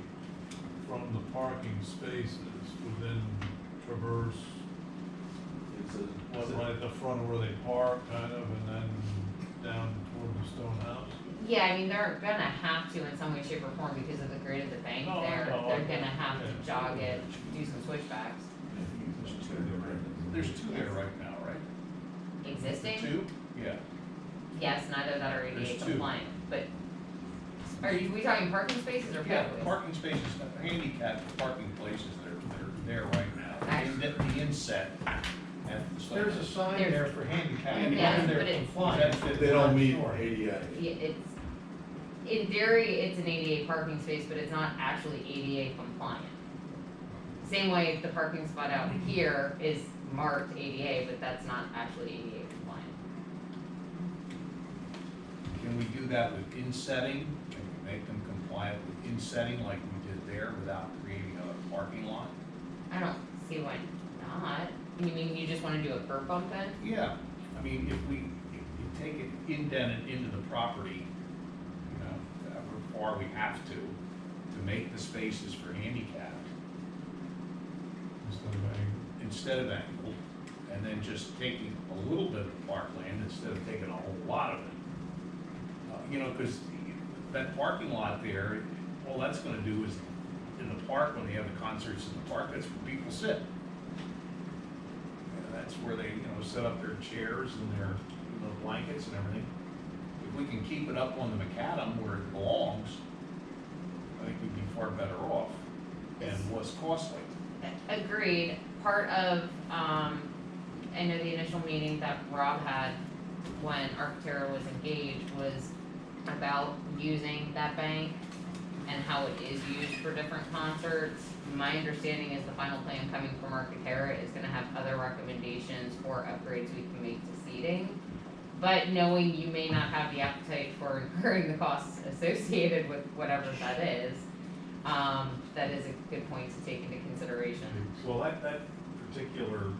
from the parking spaces would then traverse, what, right at the front of where they park, kind of, and then down toward the stone house?
Yeah, I mean, they're gonna have to in some way, shape, or form because of the grade of the bank
No, I
there.
know.
They're gonna have to
Yeah.
jog it, do some switchbacks.
There's two there right now, right?
Existing?
Two? Yeah.
Yes, neither that are ADA
There's two.
compliant, but we talking parking spaces or
Yeah,
pathways?
parking spaces, handicapped parking places, they're there right now. In the inset at the stone.
There's a sign
There's-
there for handicap,
Yeah,
and
but
they're
it-
compliant.
They don't meet
Sure.
ADA.
Yeah, it's, in theory, it's an ADA parking space, but it's not actually ADA compliant. Same way the parking spot out here is marked ADA, but that's not actually ADA compliant.
Can we do that with insetting? Can we make them compliant with insetting like we did there without creating a parking lot?
I don't see why not. You mean you just wanna do a curb bump then?
Yeah, I mean, if you take it, indent it into the property, you know, however far we have to make the spaces for handicapped instead of angled, and then just taking a little bit of parkland instead of taking a whole lot of it. You know, cause that parking lot there, all that's gonna do is, in the park, when they have the concerts in the park, that's where people sit. And that's where they, you know, set up their chairs and their, blankets and everything. If we can keep it up on the macadam where it belongs, I think we'd be far better off and less costly.
Agreed. Part of, I know the initial meeting that Rob had when Arctera was engaged was about using that bank and how it is used for different concerts. My understanding is the final plan coming from Arctera is gonna have other recommendations for upgrades we can make to seating. But knowing you may not have the appetite for incurring the costs associated with whatever that is a good point to take into consideration.
Well, that particular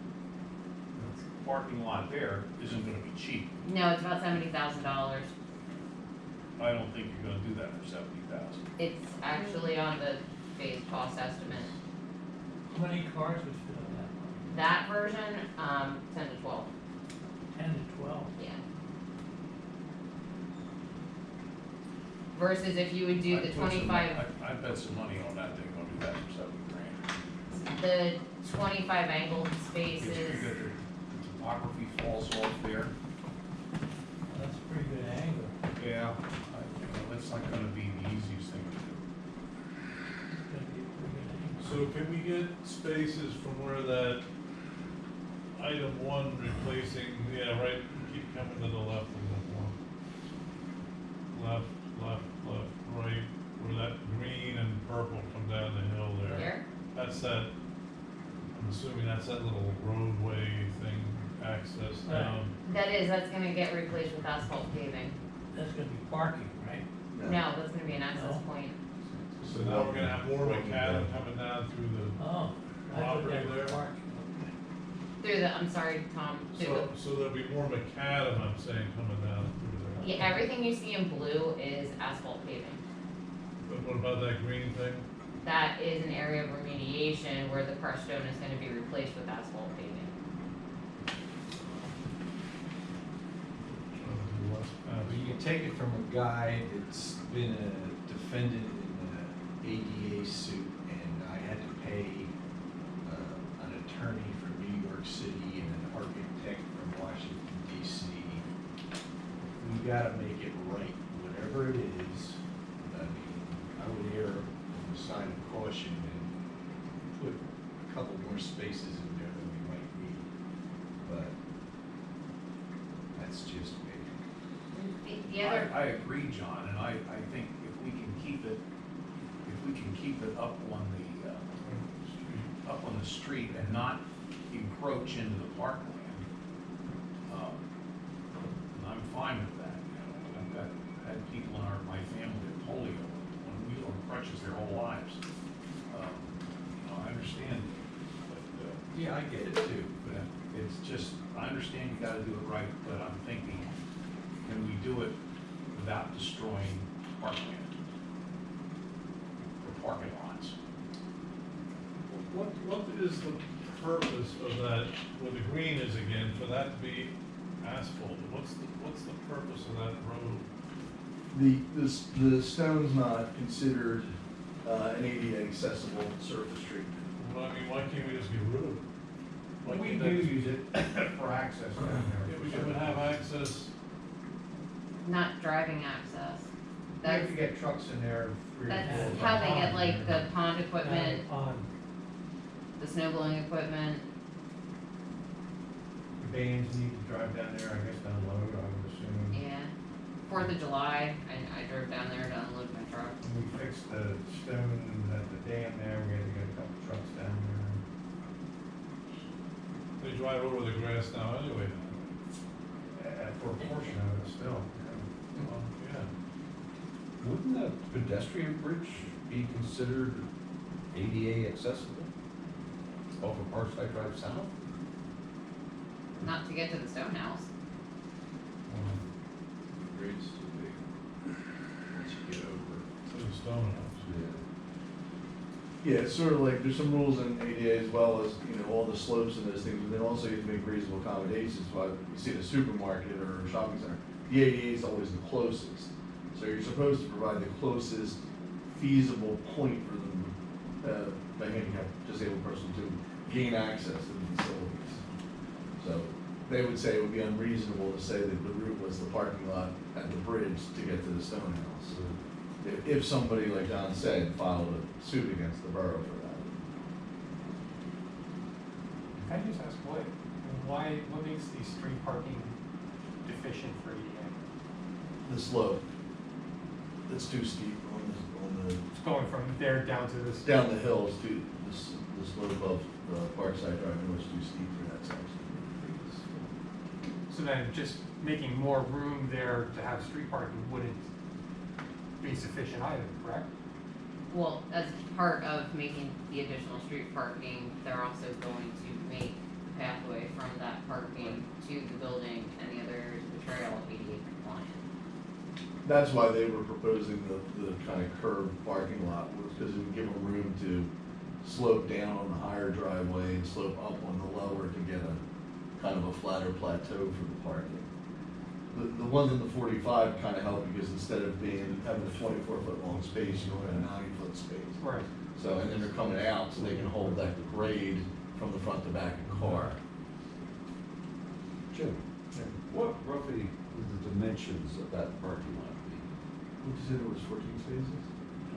parking lot there isn't gonna be cheap.
No, it's about $70,000.
I don't think you're gonna do that for $70,000.
It's actually on the phase cost estimate.
How many cars would fit on
That version, 10 to 12,
that? 10 to 12?
yeah. Versus if you would do the 25,
I bet some money on that thing, gonna do that for $70,000.
the 25 angled
Because
spaces,
you got the topography falls off there.
That's a pretty good angle.
Yeah. That's not gonna be the easiest thing to do.
It's gonna be a pretty good angle.
So can we get spaces from where that item 1 replacing, yeah, right, keep coming to the left of that one. Left, right, where that green and purple come down the hill there.
here,
That's that, I'm assuming that's that little roadway thing, access
Right.
down.
that's gonna get replaced with asphalt paving.
that's gonna be parking, right?
No, that's gonna be an access
No.
point.
So now we're gonna have more macadam coming down through the
Oh, I thought
property
that
there.
was parking, okay.
Through the, I'm sorry, Tom, through the,
So there'll be more macadam, I'm saying, coming down through there.
yeah, everything you see in blue is asphalt paving.
But what about that green thing?
That is an area of remediation where the crushed stone is gonna be replaced with asphalt paving.
Trying to do less
But you can take it from a guy that's been a defendant in an ADA suit, and I had to pay an attorney from New York City and an architect from Washington DC. We gotta make it right, whatever it is. I mean, I would err on the side of caution and put a couple more spaces in there than we might need, but that's just me.
The other,
I agree, John, and I think if we can keep it, up on the street and not encroach into the parkland, I'm fine with that, you know. I've had people in my family with polio, on wheel and crutches their whole lives. You know, I understand, but,
Yeah, I get it too,
but it's just, I understand you gotta do it right, but I'm thinking, can we do it without destroying parkland? Or parking lots?
What is the purpose of that, where the green is again, for that to be asphalted? What's the purpose of that road?
The stone's not considered an ADA accessible surface street.
Well, I mean, why can't we just get rid of it? Why
We
can't
do
that-
use it for access down
Yeah,
there.
we should have access.
not driving access.
You have
That's,
to get trucks in there 3 or 4.
that's how they get like the pond equipment,
On,
the snow blowing equipment.
The bands need to drive down there, I guess, to unload, I would assume.
Yeah. 4th of July, I drove down there to unload my truck.
And we fixed the stone at the dam there, we had to get a couple trucks down there.
They drive over the grass now anyway.
For a portion of it still.
Well, yeah.
Wouldn't a pedestrian bridge be considered ADA accessible off of Parkside Drive South?
Not to get to the stone house.
Grades to be, once you get over.
To the stone house.
Yeah, it's sort of like, there's some rules in ADA as well as, you know, all the slopes and those things, but then also you have to make reasonable accommodations. Why you see the supermarket or a shopping center, the ADA is always the closest. So you're supposed to provide the closest feasible point for them, the handicapped, disabled person to gain access to the facilities. So they would say it would be unreasonable to say that the route was the parking lot at the bridge to get to the stone house. If somebody, like John said, filed a suit against the borough for that.
Can I just ask what makes the street parking deficient for ADA?
The slope, it's too steep on the,
It's going from there down to this.
down the hills to the slope of the Parkside Drive, it was too steep for that section.
So then just making more room there to have street parking wouldn't be sufficient either, correct?
Well, as part of making the additional street parking, they're also going to make the pathway from that parking to the building and the other, the trail ADA compliant.
That's why they were proposing the kind of curved parking lot, was because it would give them room to slope down on the higher driveway and slope up on the lower to get a kind of a flatter plateau for the parking. The ones in the 45 kind of help because instead of having a 24-foot long space, you only have a 9-foot space.
Right.
So, and then they're coming out so they can hold that grade from the front to back of the car.
Jim, what roughly would the dimensions of that parking lot be?
What you said it was 14 spaces?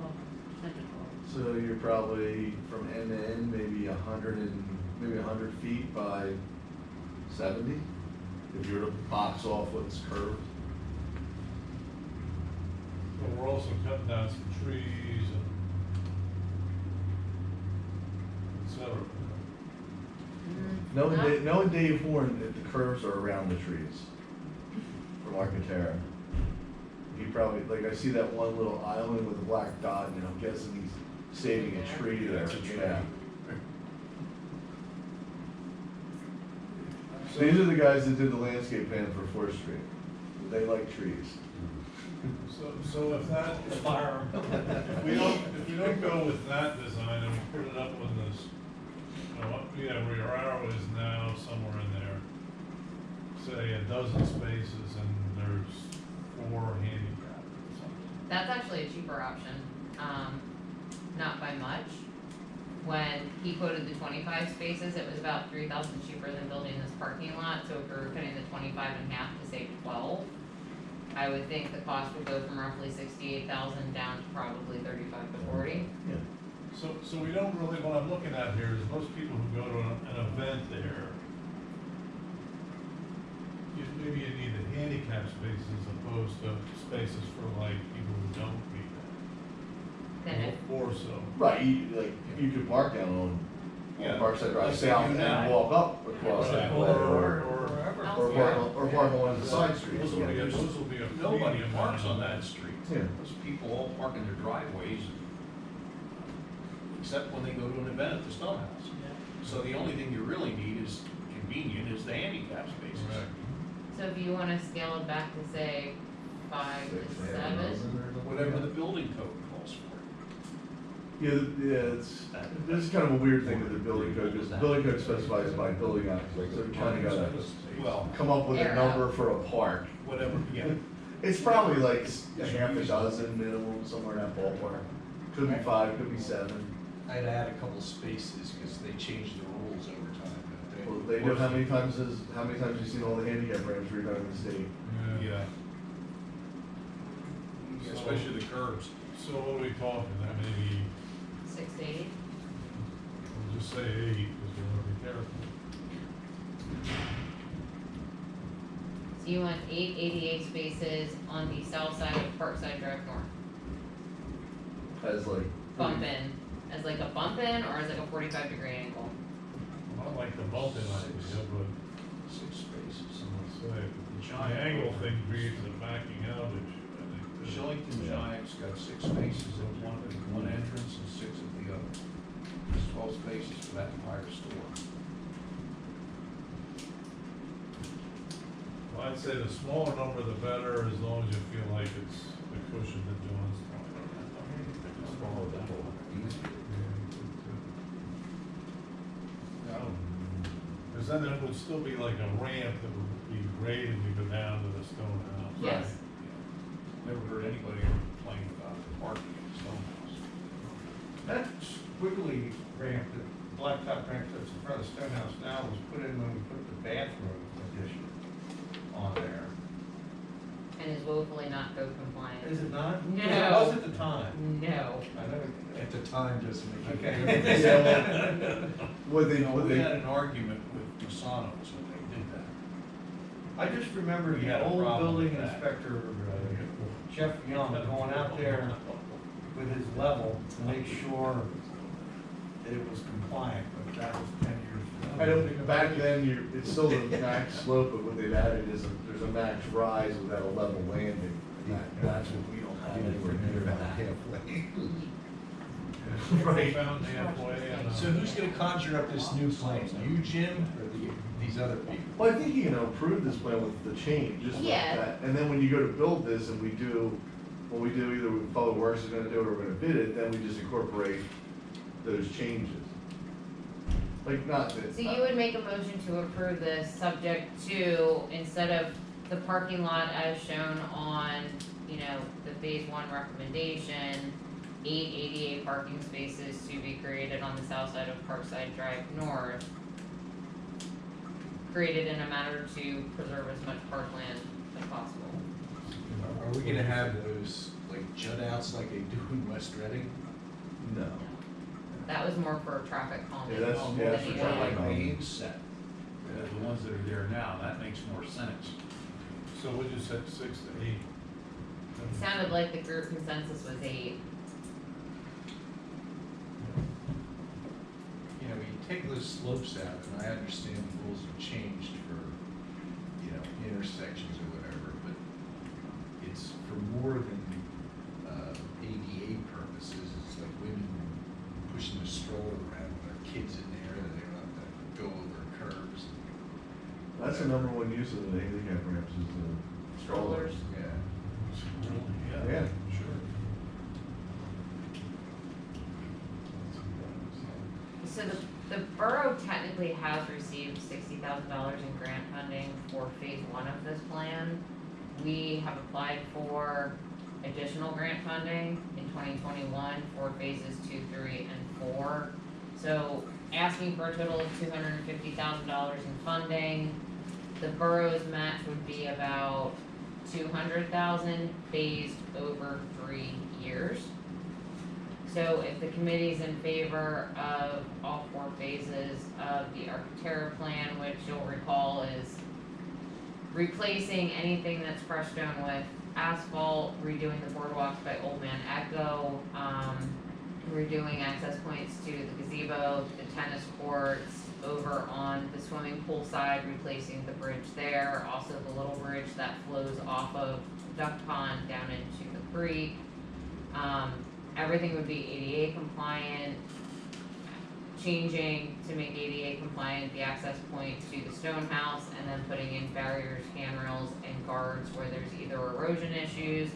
Well, central.
So you're probably from end to end, maybe 100 feet by 70, if you were to box off what's curved.
But we're also cutting down some trees and et cetera.
Knowing Dave Horn, that the curves are around the trees from Arcatera. he probably, like, I see that one little island with a black dot, and I'm guessing he's saving a tree there.
That's a tree.
Yeah. So these are the guys that did the landscape plan for Fourth Street. They like trees.
So if that,
Fire.
if we don't go with that design and we put it up on this, you know, where your arrow is now, somewhere in there, say a dozen spaces and there's 4 handicap or something.
That's actually a cheaper option, not by much. When he quoted the 25 spaces, it was about 3,000 cheaper than building this parking lot, so if we were cutting the 25 in half to save 12, I would think the cost would go from roughly 68,000 down to probably 35 to 40.
Yeah.
So we don't really, what I'm looking at here is most people who go to an event there, maybe you need the handicap spaces as opposed to spaces for like people who don't need
Then
that.
if,
Or so.
Right, you could park down on Parkside Drive
Like they
South
do
and
now.
walk up across that way, or park on one of the side streets.
Those will be a
Nobody
premium
parks on
amount.
that street.
Yeah.
Those people all park in their driveways, except when they go to an event at the Stone House. So the only thing you really need is convenient is the handicap spaces.
Correct.
so if you wanna scale it back to say 5 to 7,
Whatever the building code calls for.
Yeah, this is kind of a weird thing with the building code, because the building code specifies by building out, so we kinda gotta
Well,
come up with a
Air
number
out.
for a park.
whatever, yeah.
It's probably like a half a dozen minimum, somewhere in that ballpark. Could be 5, could be 7.
I'd add a couple spaces, because they change the rules over time, don't they?
Well, they do, how many times have you seen all the handicap ramps redone in the state?
Yeah.
Especially the curbs.
So what are we talking, that maybe,
6 to 8?
we'll just say 8, because we want to be careful.
So you want 8 ADA spaces on the south side of Parkside Drive North?
As like.
Bump in, as like a bump in or as like a 45-degree angle?
Not like the bump-in idea, but
6 spaces.
let's say, the angle thing creates a backing out issue, I think.
Shillington Giants got 6 spaces at one entrance and 6 at the other. There's 12 spaces for that entire store.
Well, I'd say the smaller number the better, as long as you feel like it's the cushion that John's talking about.
Smaller than all.
Because then it would still be like a ramp that would be graded to go down to the stone house.
Yes.
Never heard anybody ever complain about the parking at the Stone House.
That squiggly ramp, the blacktop ramp that's in front of the Stone House now was put in when we put the bathroom addition on there.
And is woefully not code compliant?
Is it not?
No.
It was at the time.
No.
I know.
At the time, just to make it.
Okay.
Yeah, well,
We had an argument with Masano's when they did that.
I just remember
We had
the
a
old
problem
building
with that.
inspector, Jeff Young, going out there with his level to make sure that it was compliant, but that was 10 years ago.
I don't, back then, it's still the max slope, but what they've added is there's a max rise without a level landing. And that's what we don't have anywhere near that.
Right. Found halfway and,
So who's gonna conjure up this new plan, you, Jim, or these other people?
Well, I think you can approve this plan with the change, just like
Yeah.
that. And then when you go to build this and we do, what we do, either Public Works is gonna do it or we're gonna bid it, then we just incorporate those changes. Like, not that.
So you would make a motion to approve this subject to, instead of the parking lot as shown on, the phase 1 recommendation, 8 ADA parking spaces to be created on the south side of Parkside Drive North, created in a manner to preserve as much parkland as possible.
Are we gonna have those, like, jut outs like they do in West Reading?
No.
That was more for traffic calming.
Yeah, that's-
than
yeah, that's for
anything.
traffic
Like the
calming.
inset, the ones that are there now, that makes more sense.
so we just said 6 to 8.
It sounded like the group consensus was 8.
You take those slopes out, and I understand the rules have changed for, intersections or whatever, but it's for more than ADA purposes. It's like women pushing a stroller around with their kids in there, and they don't have to go over curbs.
That's the number one use of the handicap ramps is the strollers.
Yeah.
Yeah.
Sure.
So the borough technically has received $60,000 in grant funding for phase 1 of this plan. We have applied for additional grant funding in 2021 for phases 2, 3, and 4. So asking for a total of $250,000 in funding. The borough's match would be about $200,000 phased over 3 years. So if the committee's in favor of all 4 phases of the Architectura plan, which you'll recall is replacing anything that's crushed stone with asphalt, redoing the boardwalks by Old Man Echo, redoing access points to the gazebo, the tennis courts, over on the swimming pool side, replacing the bridge there, also the little bridge that flows off of Duck Pond down into the creek. Everything would be ADA compliant, changing to make ADA compliant the access points to the stone house, and then putting in barriers, handrails, and guards where there's either erosion issues,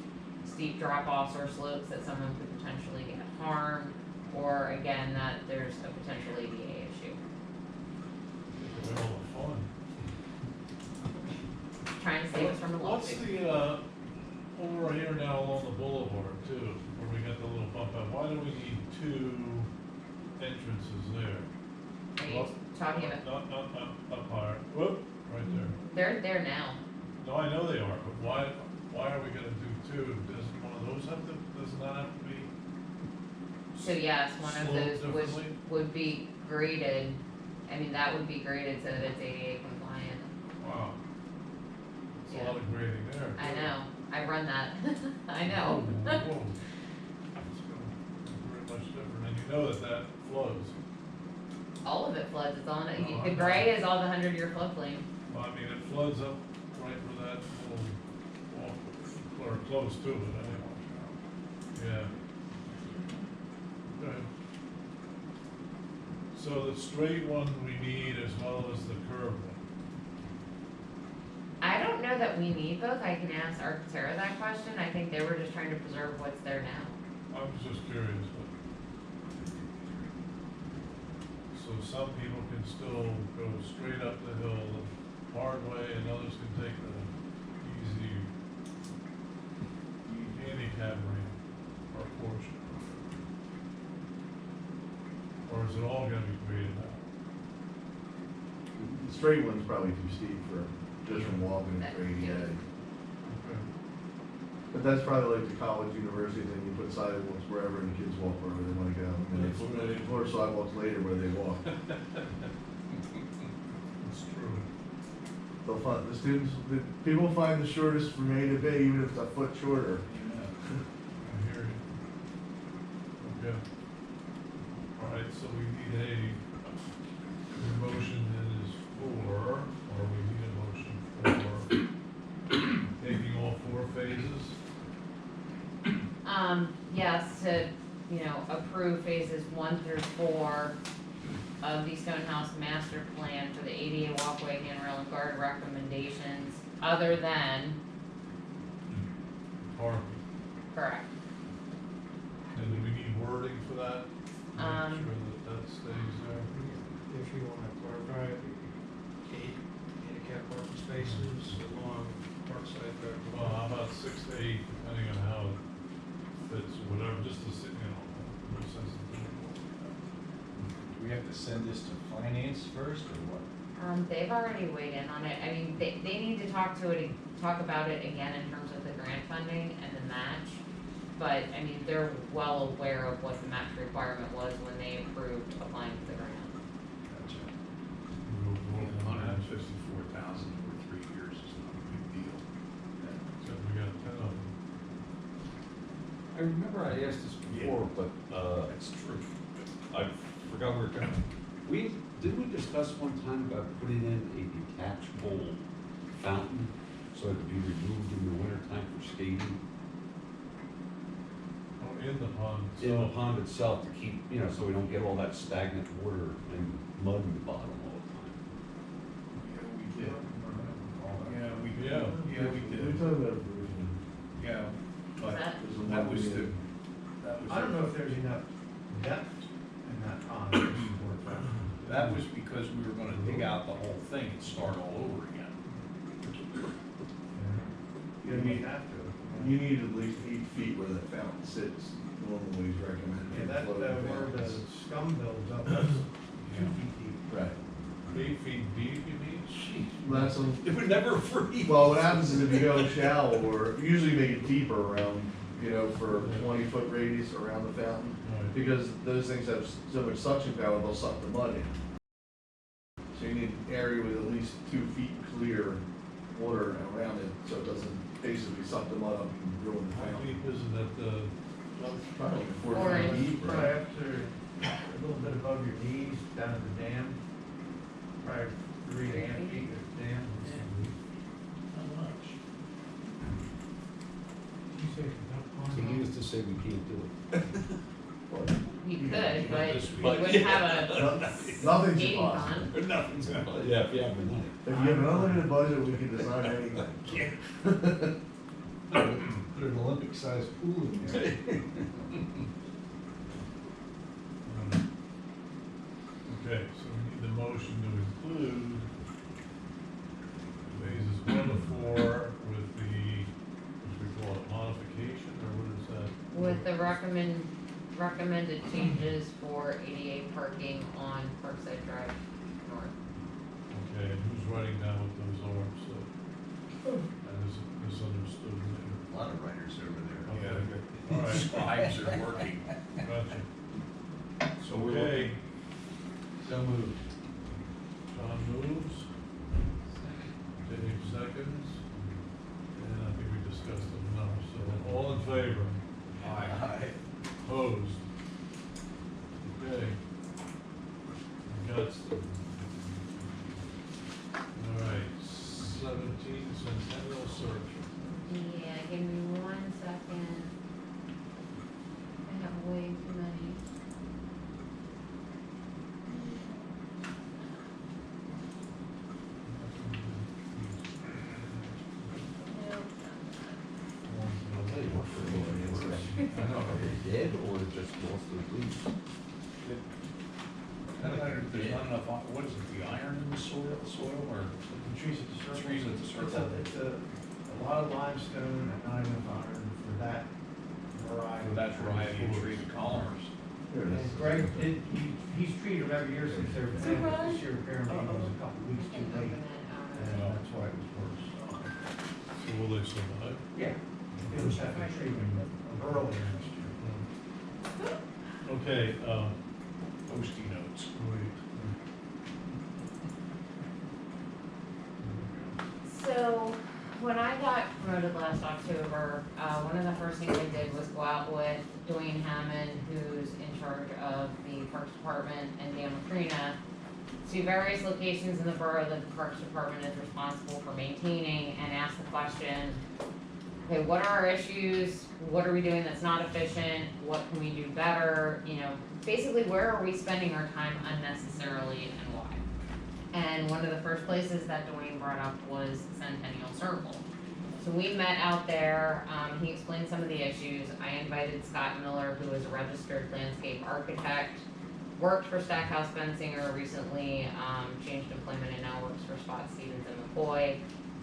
steep drop-offs or slopes that someone could potentially get harmed, or again, that there's a potential ADA issue.
They're all fun.
Trying to save us from a
What's
lawsuit.
the, over here now along the boulevard too, where we got the little bump out, why do we need 2 entrances there?
Are you talking about,
Not up higher, whoop, right there.
they're there now.
No, I know they are, but why are we gonna do 2? Doesn't one of those have to, doesn't that have to be?
So yes, one of those
Sloped differently?
would be graded, I mean, that would be graded so that it's ADA compliant.
Wow. It's
Yeah.
a lot of grading there.
I
too.
know, I run that, I know.
Whoa, whoa. It's very much different, and you know that flows.
All of it floods, it's on,
Oh, I
the
know.
gray is all the 100-year floodplain.
Well, I mean, it floods up right where that little walk, or close to it anyway. Yeah. Okay. So the straight one we need as well as the curved one.
I don't know that we need both, I can ask Architectura that question, I think they were just trying to preserve what's there now.
I was just curious, but. So some people can still go straight up the hill the hard way, and others can take the easy handicap ramp or portion. Or is it all gonna be graded out?
The straight one's probably too steep for just from walking
That-
at ADA.
Okay.
But that's probably like the college, university thing, you put sidewalks wherever and kids walk wherever they wanna go. And
That's right.
they put sidewalks later where they walk.
It's true.
They'll find, the people find the shortest from A to B, even if it's a foot shorter.
I hear you. Okay. All right, so we need the motion that is for, or we need a motion for taking all 4 phases?
Yes, to, approve phases 1 through 4 of the Stonehouse Master Plan for the ADA walkway, handrail, and guard recommendations, other than,
Parking.
correct.
And do we need wording for that?
Um,
Make sure that stays there.
If you wanna clarify, 8 handicap parking spaces along Parkside Drive.
Well, how about 6 to 8, depending on how it fits, or whatever, just to sit, no sense in doing it.
Do we have to send this to finance first, or what?
They've already weighed in on it, I mean, they need to talk about it again in terms of the grant funding and the match. But, I mean, they're well aware of what the match requirement was when they approved applying for the grant.
Gotcha.
We'll vote on that.
154,000 over 3 years is not a big deal.
So we got 10 of them.
I remember I asked this before, but,
That's true.
I forgot where it got. Didn't we discuss one time about putting in a detachable fountain so it could be removed in the wintertime for skating?
in the pond
in the
itself.
pond itself to keep, you know, so we don't get all that stagnant water and mud in the bottom all the time.
Yeah, we did.
Yeah.
Yeah, we did.
We talked about erosion.
Yeah, but
that-
that was the, that was.
I don't know if there's enough depth in that pond to support that.
That was because we were gonna dig out the whole thing and start all over again.
You don't have to.
You need at least 8 feet where that fountain sits, normally is recommended.
Yeah, that,
Floating
where the
fountains.
scum builds up, that's 2 feet deep.
Right.
8 feet deep, you mean?
That's a,
It would never freeze.
well, what happens is if you go shallow, or usually make it deeper around, you know, for a 20-foot radius around the fountain,
Right.
because those things have so much suction power, they'll suck the mud in. So you need an area with at least 2 feet clear water around it, so it doesn't basically suck the mud up and ruin the
How
fountain.
deep isn't it,
Probably like 4
Or
feet
in-
deep,
Probably
right?
up to a little bit above your knees, down at the dam. Probably 3.5 feet at the dam.
How much?
So needless to say, we can't do it.
You could, but
This
you
week.
wouldn't have a
Nothing's
skating
impossible.
pond.
Nothing's gonna, yeah, if you have the money.
If you have an unlimited budget, we can design anything.
Put an Olympic-sized pool in there.
Okay, so we need the motion to include phases 1 to 4 with the, what we call it, modification, or what is that?
With the recommended changes for ADA parking on Parkside Drive North.
Okay, and who's writing down what those are, so I misunderstood there.
A lot of writers over there.
Okay, all right,
Scribes are working.
gotcha.
So we're
Okay,
So moved.
John moves. Dave seconds. And I think we discussed it enough, so all in favor?
Aye.
Opposed? Okay. We got, all right, 17 Centennial Search.
Yeah, give me 1 second. I have way too many. Nope.
I'll tell you what, for me, I know, are they dead or just lost their leaves?
There's not enough, what is it, the iron in the soil, or?
The trees at the circle.
Trees at the circle.
It's a lot of limestone and not enough iron for that variety.
For that variety of tree, the columns.
Here it
And
is.
Greg he's treated them every year since they were planted. This year apparently it was a couple weeks too late, and that's why it was worse.
So will they survive?
Yeah. It was have to treat them early next year.
Okay,
Posty notes.
wait.
So, when I got promoted last October, one of the first things I did was go out with Dwayne Hammond, who's in charge of the Parks Department, and Dan Macrina, to various locations in the borough that the Parks Department is responsible for maintaining, and ask the question, okay, what are our issues? What are we doing that's not efficient? What can we do better? You know, basically, where are we spending our time unnecessarily and why? And one of the first places that Dwayne brought up was Centennial Circle. So we met out there, he explained some of the issues. I invited Scott Miller, who is a registered landscape architect, worked for Stackhouse Bensinger recently, changed employment and now works for Spot Stevens and McCoy.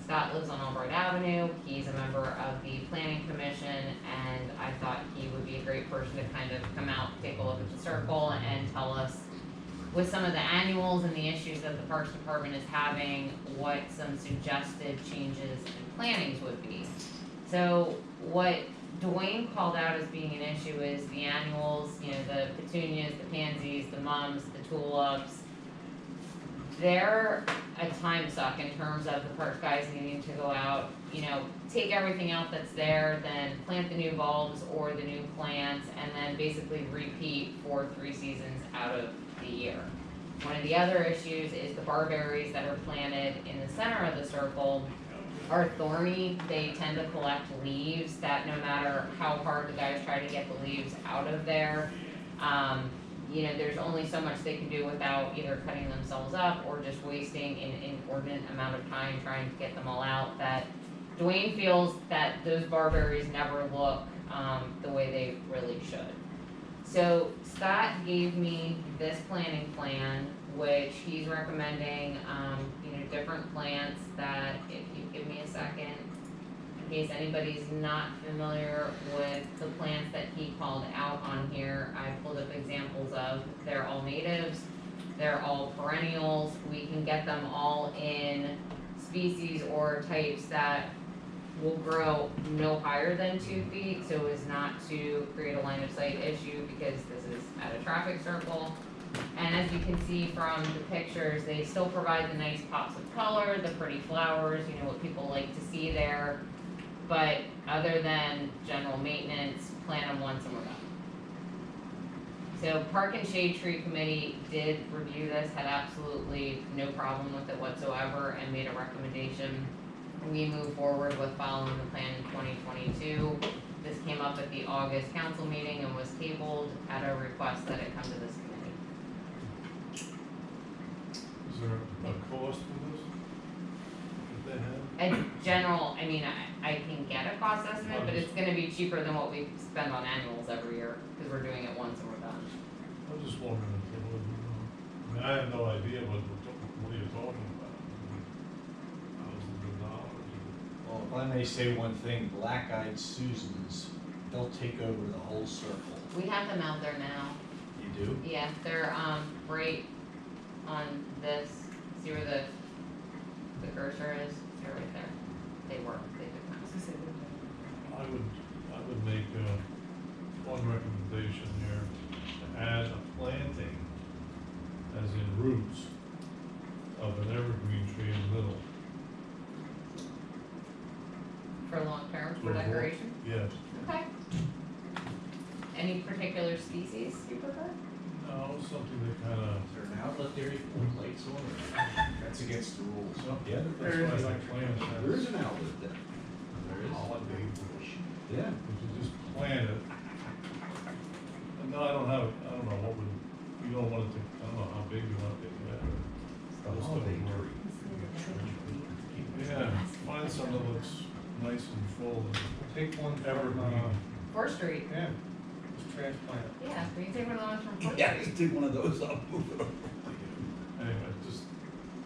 Scott lives on Albright Avenue, he's a member of the Planning Commission, and I thought he would be a great person to kind of come out, take a look at the circle, and tell us, with some of the annuals and the issues that the Parks Department is having, what some suggested changes and plannings would be. So what Dwayne called out as being an issue is the annuals, you know, the petunias, the pansies, the mums, the tulips. They're a time suck in terms of the park guys needing to go out, you know, take everything out that's there, then plant the new bulbs or the new plants, and then basically repeat for 3 seasons out of the year. One of the other issues is the barberries that are planted in the center of the circle. are thorny. They tend to collect leaves that no matter how hard the guys try to get the leaves out of there, you know, there's only so much they can do without either cutting themselves up or just wasting an inordinate amount of time trying to get them all out. That Dwayne feels that those barberries never look the way they really should. So Scott gave me this planting plan, which he's recommending, you know, different plants that, if you give me a second, in case anybody's not familiar with the plants that he called out on here, I pulled up examples of. They're all natives, they're all perennials. We can get them all in species or types that will grow no higher than 2 feet, so as not to create a line of sight issue, because this is at a traffic circle. And as you can see from the pictures, they still provide the nice pops of color, the pretty flowers, you know, what people like to see there. But other than general maintenance, plant them once and we're done. So Park and Shade Tree Committee did review this, had absolutely no problem with it whatsoever, and made a recommendation. We moved forward with following the plan in 2022. This came up at the August council meeting and was tabled at a request that it come to this committee.
Is there a cost for this that they have?
In general, I mean, I can get a cost estimate, but it's gonna be cheaper than what we spend on annuals every year, because we're doing it once and we're done.
I'm just wondering if there was, I mean, I have no idea what you're talking about. Thousands of dollars.
Well, if I may say one thing, black-eyed Susans, they'll take over the whole circle.
We have them out there now.
You do?
Yeah, they're, right on this, see where the cursor is? They're right there. They work, they do.
I would make, one recommendation here, to add a planting, as in roots, of an evergreen tree in the middle.
For long term,
To
for
avoid-
decoration?
Yes.
Okay. Any particular species you prefer?
No, something that kinda,
Is there an outlet there you can put lights on, or that's against the rules?
yeah, that's
There
why
is
I
like
planted
There
that.
is an outlet there. There is.
Holiday bush.
Yeah.
If you just plant it. And no, I don't know what would, you don't want it to, I don't know how big you want it, yeah.
The
Just
holiday
don't work.
tree.
Yeah, find some that looks nice and full and
Take one from,
evergreen.
4th Street.
yeah, just transplant it.
Yeah, we can take one of the ones from 4th
Yeah,
Street.
just take one of those, I'll move it over.
Anyway, just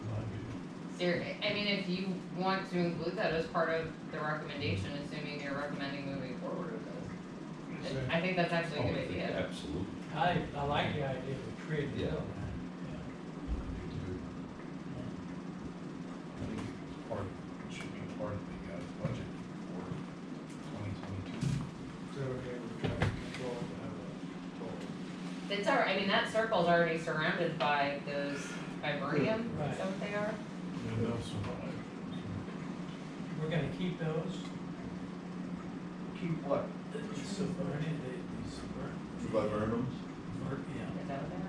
an idea.
I mean, if you want to include that as part of the recommendation, assuming you're recommending moving forward with this. I think that's actually a good idea.
Absolutely.
I like the idea of a tree.
Yeah.
I think it's part, it should be part of the budget for 2022.
Is that okay with the traffic control to have a total?
It's I mean, that circle's already surrounded by those viburnum,
Right.
is that what they are?
And they'll survive.
We're gonna keep those,
Keep what?
the suburban, the suburban.
Viburnums?
Yeah.
Is that what they are?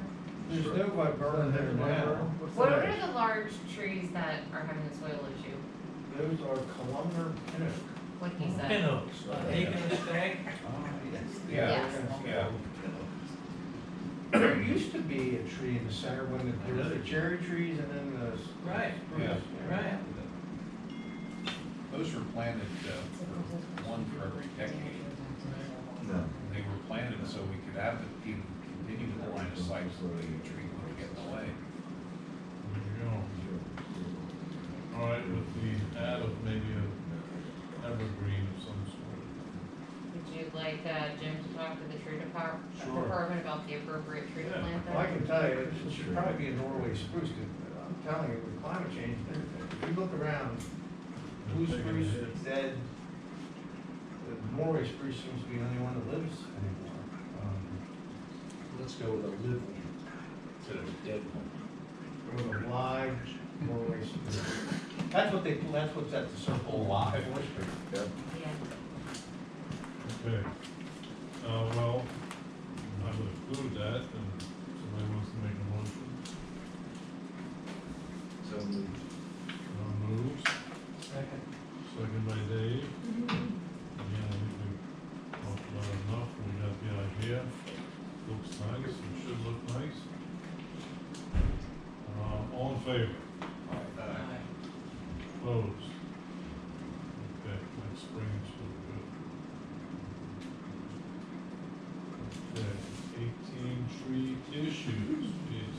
There's no viburnum there now.
What are the large trees that are having the soil issue?
Those are columnar pin oak.
What he said?
Pin oaks, are they gonna stay?
Yes.
Yeah. There used to be a tree in the center when there was the cherry trees and then the.
Right.
spruce.
Right.
Those were planted, for one for every decade.
No.
They were planted so we could have the, continue the line of sight so the tree wouldn't get in the way.
There you go. All right, with the add of maybe a evergreen of some sort.
Would you like Jim to talk to the tree
Sure.
department about the appropriate tree to
Yeah.
plant
Well, I
there?
can tell you, it should probably be a Norway spruce, 'cause I'm telling you, with climate change and everything, if you look around, blue spruce is dead. The Norway spruce seems to be the only one that lives anymore.
Let's go with a live one instead of a dead one.
With a live Norway spruce. That's what's at the circle.
Live.
Yeah.
Okay. Well, I would include that, and somebody wants to make a motion.
So moved.
Moves,
Second.
favor? Opposed? Okay, that springs to good. Okay, 18 tree issues, please.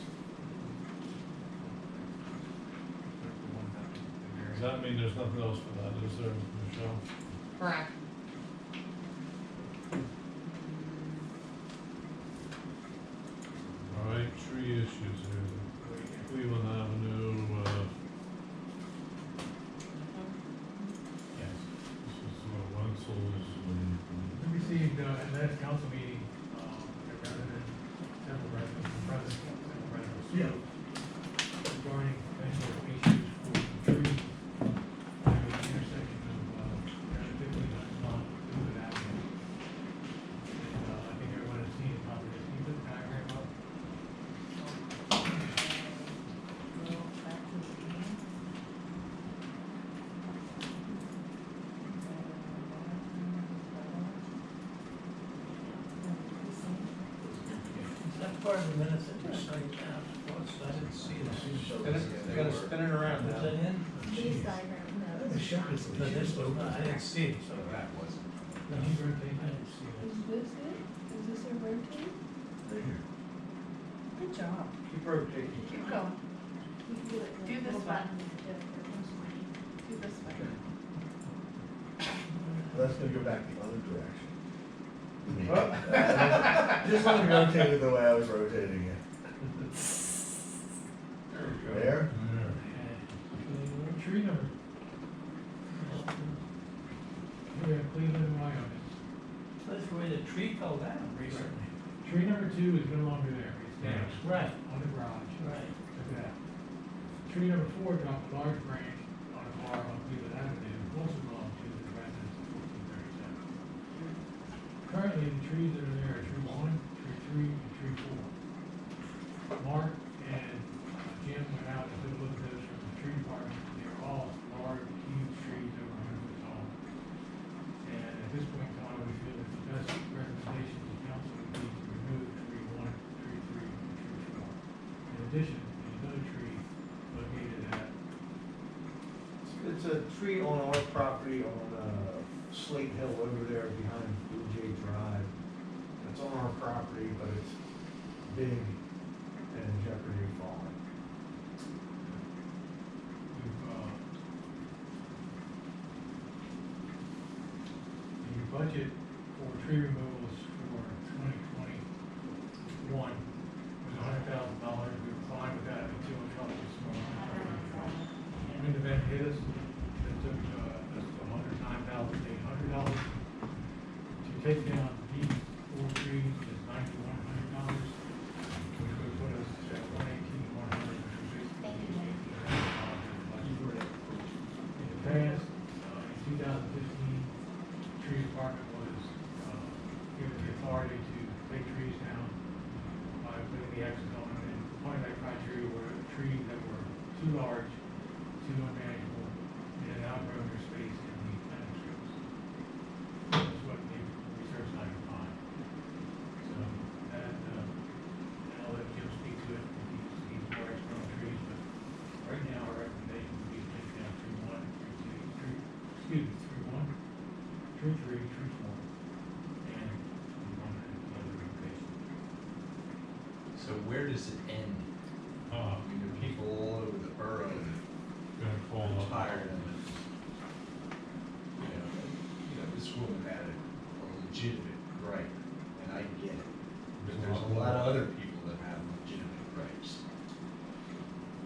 Does that mean there's nothing else for that, is there, Michelle?
Correct.
All right, tree issues here. Cleveland Avenue,
Yes.
this is Wenzel's.
We received, at last council meeting, several residents, regarding potential issues for trees at the intersection of, particularly on Woodward Avenue. And, I think everyone has seen it, probably, can you put the diagram up? Is that part of the minutes that you're studying now? I didn't see it.
They're gonna spin it around
Is
now.
that in?
These diagrams, no.
No, this one, I didn't see it, so.
That wasn't.
No, he rotated, I didn't see it.
Is this it? Is this a rotate? Good job.
Keep rotating.
Keep going. Do this one. Do this way.
That's gonna go back the other direction.
Oh.
Just let me rotate it the way I was rotating it.
There we go.
There?
Tree number. We have Cleveland, Wyoming.
That's where the tree fell down recently.
Tree number 2 is no longer there, it's down.
Right.
On the garage.
Right.
Look at that. Tree number 4 dropped a large branch on a car on Cleveland Avenue, also belonged to the residents of 1437. Currently, the trees that are there are tree 1, tree 3, and tree 4. Mark and Jim went out and took a look at those from the tree department. They are all large, huge trees over 100 foot tall. And at this point in time, we feel that the best recommendation to council would be to remove tree 1, tree 3, and tree 4. In addition, there's another tree located at,
It's a tree on our property on, Slate Hill over there behind Blue Jay Drive. It's on our property, but it's big and in jeopardy of falling.
the budget for tree removals for 2021 was $100,000. We were fine with that until it fell this morning. When the event hit us, it took us $109,800. To take down these 4 trees is $9,100, which would put us at $118,100, which is basically in the past, in 2015, tree department was given the authority to take trees down by putting the X's on them, and part of that criteria were trees that were too large, too unmanageable, and had outgrown their space in the planting strips. That's what the research and I could find. So that, and I'll let Jim speak to it, if he's more expert on trees, but right now our recommendation would be to take down tree 1, tree 2, tree 1, tree 3, tree 4, and one at the other location.
So where does it end? I mean, the people all over the borough
Gonna fall
are
off.
tired of it. You know, this woman had a legitimate gripe, and I get it. But there's a lot of other people that have legitimate gripes.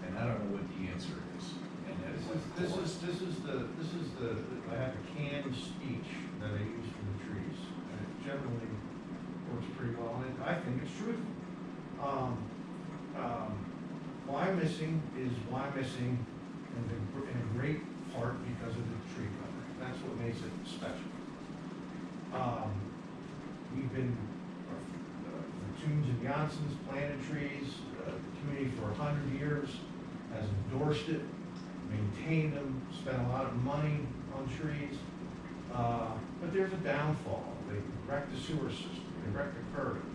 And I don't know what the answer is. And that's
This is the, I have a canned speech that I use for the trees, and it generally works pretty well, and I think it's truthful. Wyomissing is Wyomissing in a great part because of the tree covering. That's what makes it special. We've been, Tunes and Johnson's planted trees, the community for 100 years has endorsed it, maintained them, spent a lot of money on trees. But there's a downfall. They wreck the sewer system, they wreck the curbs,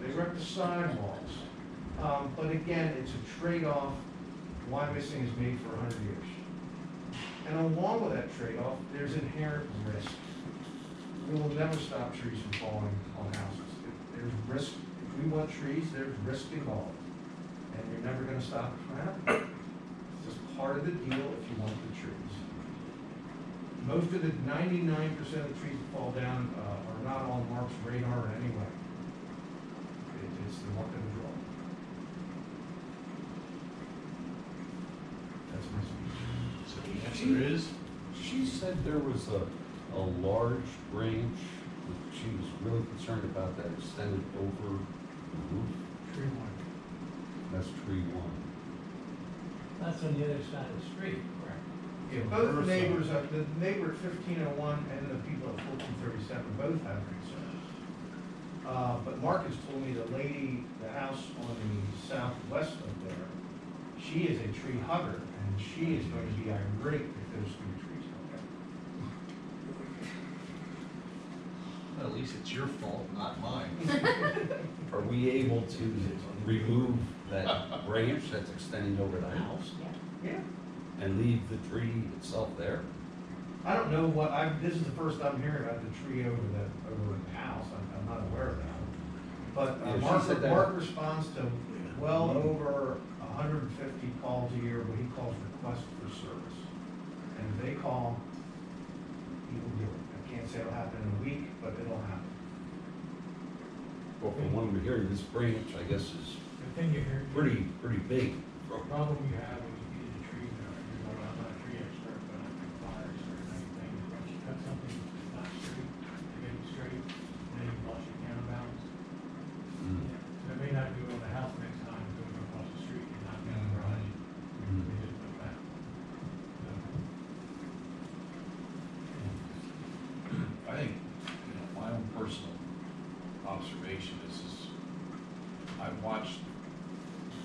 they wreck the sidewalks. But again, it's a trade-off Wyomissing is made for 100 years. And along with that trade-off, there's inherent risk. We will never stop trees from falling on houses. There's risk, if we want trees, there's risk involved. And you're never gonna stop it from happening. It's just part of the deal if you want the trees. Most of the 99% of the trees that fall down are not on Mark's radar in any way. It's the luck of the draw. That's my speech.
So the answer is, she said there was a large branch that she was really concerned about that extended over the roof.
Tree one.
That's tree one.
That's on the other side of the street, correct?
Yeah, both neighbors, the neighbor at 1501 and the people at 1437 both have concerns. But Mark has told me the lady, the house on the southwest of there, she is a tree hugger, and she is going to be irate if those three trees come down.
Well, at least it's your fault, not mine. Are we able to remove that branch that's extending over the house
Yeah.
and leave the tree itself there?
I don't know what, this is the first I'm hearing about the tree over the house, I'm not aware of that. But
Yeah, she said that-
Mark responds to well over 150 calls a year, what he calls requests for service. And if they call, he will do it. I can't say it'll happen in a week, but it'll happen.
Well, from what I'm hearing, this branch, I guess, is
The thing you hear.
pretty big.
The problem you have when you get a tree, I'm not a tree expert, but I'm a fire expert and anything, is once you cut something that's not straight, you get it straight, and then you lost your counterbalance. So it may not go on the house next time, it's going across the street and not down the garage. They just put that.
I think, my own personal observation is I've watched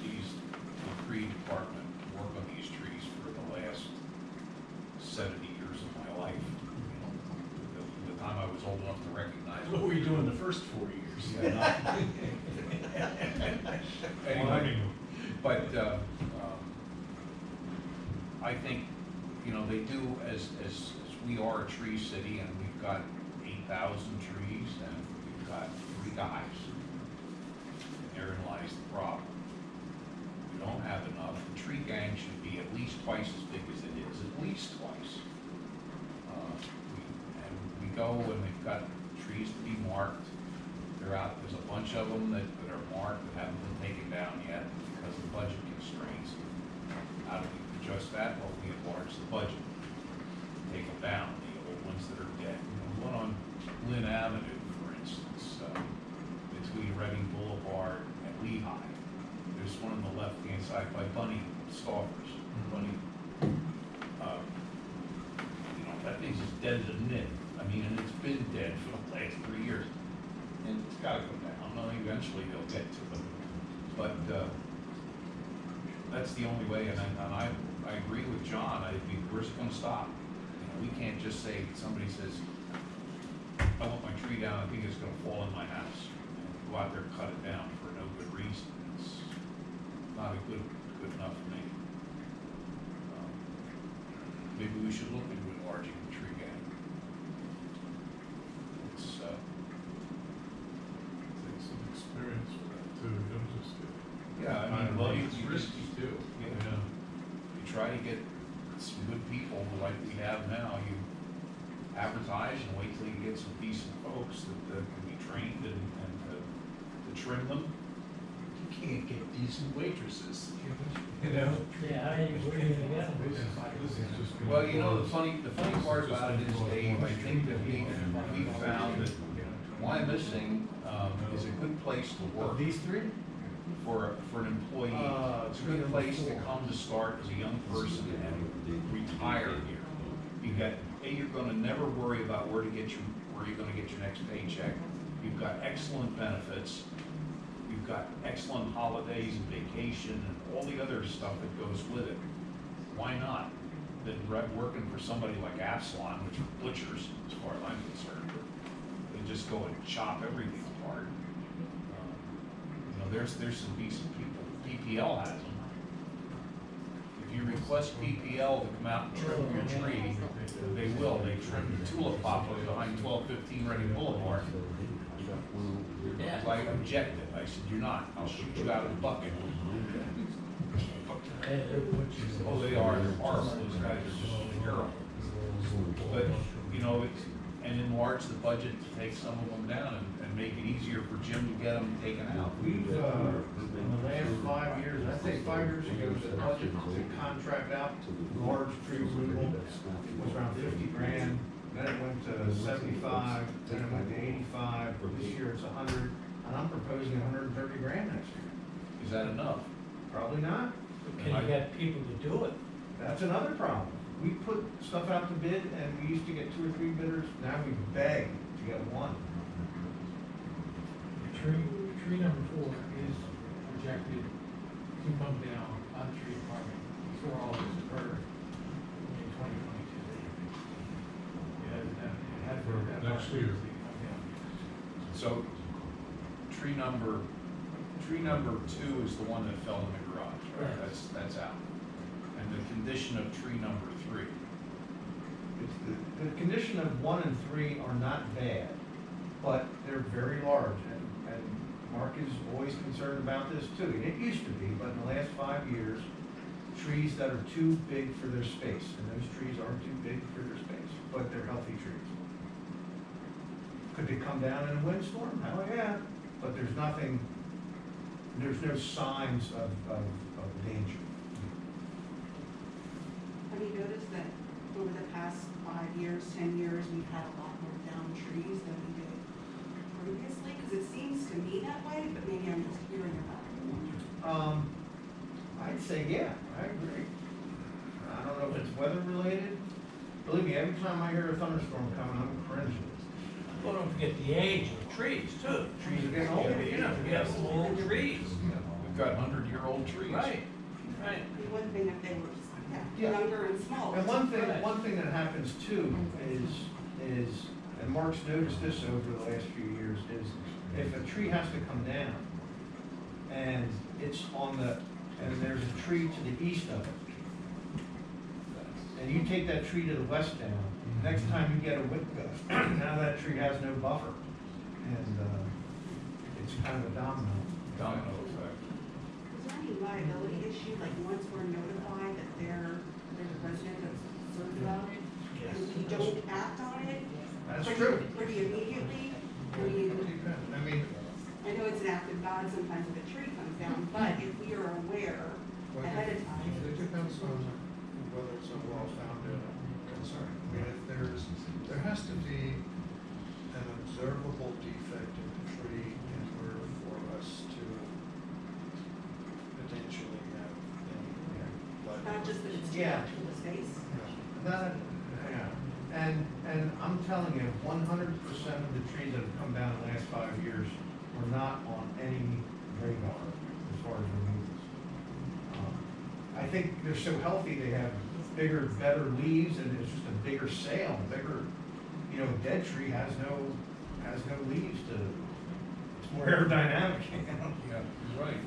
the tree department work on these trees for the last 70 years of my life. The time I was old enough to recognize.
What were you doing the first 4 years?
Anyway, but I think, they do, as we are a tree city, and we've got 8,000 trees, and we've got 3 guys. And therein lies the problem. We don't have enough. The tree gang should be at least twice as big as it is, at least twice. And we go and we've got trees to be marked. They're out, there's a bunch of them that are marked that haven't been taken down yet because of budget constraints. How do we adjust that? Well, we enlarge the budget, take them down, the old ones that are dead. One on Lynn Avenue, for instance, between Reading Boulevard and Lehigh. There's one on the left-hand side by Bunny Stalkers. Bunny, that thing's as dead as a nit. I mean, and it's been dead for the last 3 years. And it's gotta go down. Eventually they'll get to it. But that's the only way, and I agree with John. Where's it gonna stop? We can't just say, somebody says, I want my tree down, I think it's gonna fall in my house. And go out there and cut it down for no good reason. It's not good enough for me. Maybe we should look into enlarging the tree gang. It's,
Take some experience with that too, you don't just get.
yeah, I mean, well,
It's risky too.
Yeah. You try to get some good people like we have now, you advertise and wait till you get some decent folks that can be trained and to trim them. You can't get decent waitresses.
Yeah, I ain't working together.
Well, the funny part about it is, Dave, I think that we found that Wyomissing is a good place to work.
These three?
For an employee. It's a good place to come to start as a young person and retire here. You're gonna never worry about where you're gonna get your next paycheck. You've got excellent benefits. You've got excellent holidays and vacation and all the other stuff that goes with it. Why not? Then working for somebody like Absalon, which are butchers, as far as I'm concerned, they just go and chop everything apart. There's some decent people. PPL has them. If you request PPL to come out and trim your tree, they will. They trimmed the tulip poplar behind 1215 Reading Boulevard. I objected. I said, "You're not. I'll shoot you out of the bucket." Oh, they are. They're horrible. Those guys are just terrible. But, you know, and enlarge the budget to take some of them down and make it easier for Jim to get them taken out.
We've, in the last 5 years, I think 5 years ago, the budget to contract out large tree removal was around 50 grand. Then it went to 75, then it went to 85, this year it's 100, and I'm proposing 130 grand next year.
Is that enough?
Probably not.
Can you get people to do it?
That's another problem. We put stuff out to bid and we used to get 2 or 3 bidders, now we beg to get one.
Tree number 4 is projected to come down on the tree department before all this occurred in 2022. It has that
Next year.
come down.
So, tree number 2 is the one that fell in the garage, right?
Right.
That's out. And the condition of tree number 3.
It's the condition of 1 and 3 are not bad, but they're very large, and Mark is always concerned about this too. It used to be, but in the last 5 years, trees that are too big for their space, and those trees are too big for their space, but they're healthy trees. Could they come down in a windstorm? Hell yeah, but there's nothing, there's no signs of danger.
Have you noticed that over the past 5 years, 10 years, we've had a lot more down trees than we did previously? Because it seems to me that way, but maybe I'm just hearing about it.
I'd say, yeah, I agree. I don't know if it's weather related. Believe me, every time I hear a thunderstorm coming, I'm cringing.
Well, don't forget the age of the trees too.
Trees are getting older.
You know, we have some old trees.
We've got 100-year-old trees.
Right.
It'd be one thing if they were just,
Yeah.
younger and smaller.
And one thing that happens too is, and Mark's noticed this over the last few years, is if a tree has to come down and it's and there's a tree to the east of it, and you take that tree to the west down, next time you get a wind gust, now that tree has no buffer. And, it's kind of a domino effect.
Is there any liability issue, like once we're notified that there's a resident that's concerned about it, and we don't act on it?
That's
pretty-
true.
Pretty immediately,
I mean,
I know it's an act of God sometimes if a tree comes down, but if we are aware ahead of time.
It depends on whether it's a well-founded concern. I mean, if there has to be an observable defect in the tree in order for us to potentially have any liability.
Not just that it's too
Yeah.
much for the space.
that, yeah. And I'm telling you, 100% of the trees that have come down in the last 5 years were not on any radar as far as removals. I think they're so healthy, they have bigger, better leaves, and it's just a bigger sail, bigger, you know, a dead tree has no leaves to, it's more aerodynamic.
Yeah, you're right.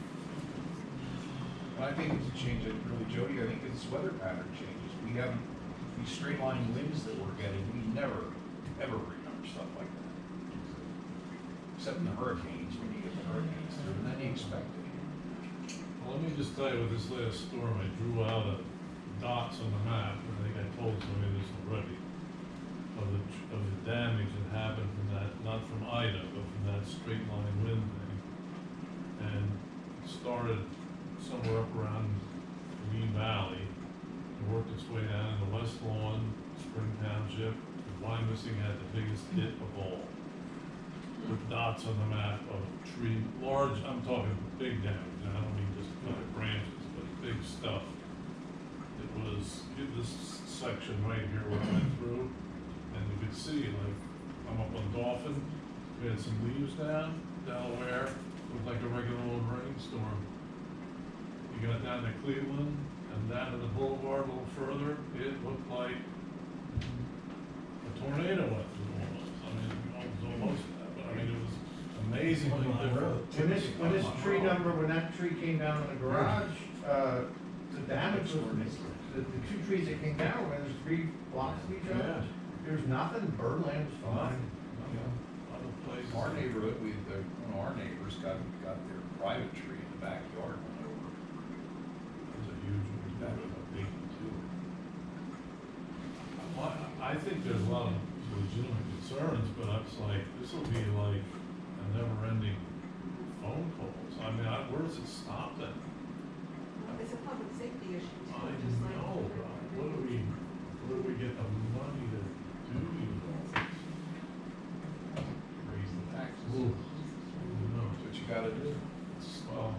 And I think it's a change that really, Jody, I think it's weather pattern changes. We have these straight line winds that we're getting, we never, ever remember stuff like that. Except in the hurricanes, when you get the hurricanes through, and then you expect it.
Well, let me just tell you, with this last storm, I drew out dots on the map, and I think I told somebody this already, of the damage that happened from that, not from Ida, but from that straight line wind thing. And it started somewhere up around Green Valley, and worked its way down into West Lawn, Spring Township, and Wyomissing had the biggest hit of all. With dots on the map of large, I'm talking big damage, and I don't mean just kind of branches, but big stuff. It was this section right here where I went through, and you could see, like, I'm up on Dolphin, we had some leaves down, Delaware, looked like a regular old rainstorm. You got down to Cleveland, and down to the boulevard a little further, it looked like a tornado went through almost. I mean, it was almost that, but I mean, it was amazingly different.
When that tree came down in the garage, The damage was, the two trees that came down, when there's 3 blocks of each other, there's nothing, birdland was fine.
Other places.
Our neighborhood, one of our neighbors got their private tree in the backyard went over.
It was a huge one, that was a big one too. Well, I think there's a lot of legitimate concerns, but it's like, this will be like a never-ending phone calls. I mean, where does it stop then?
It's a public safety issue too,
I
just like.
know, but where do we get the money to do these things?
Raise the taxes.
Ooh, who knows?
That's what you gotta do.
Well,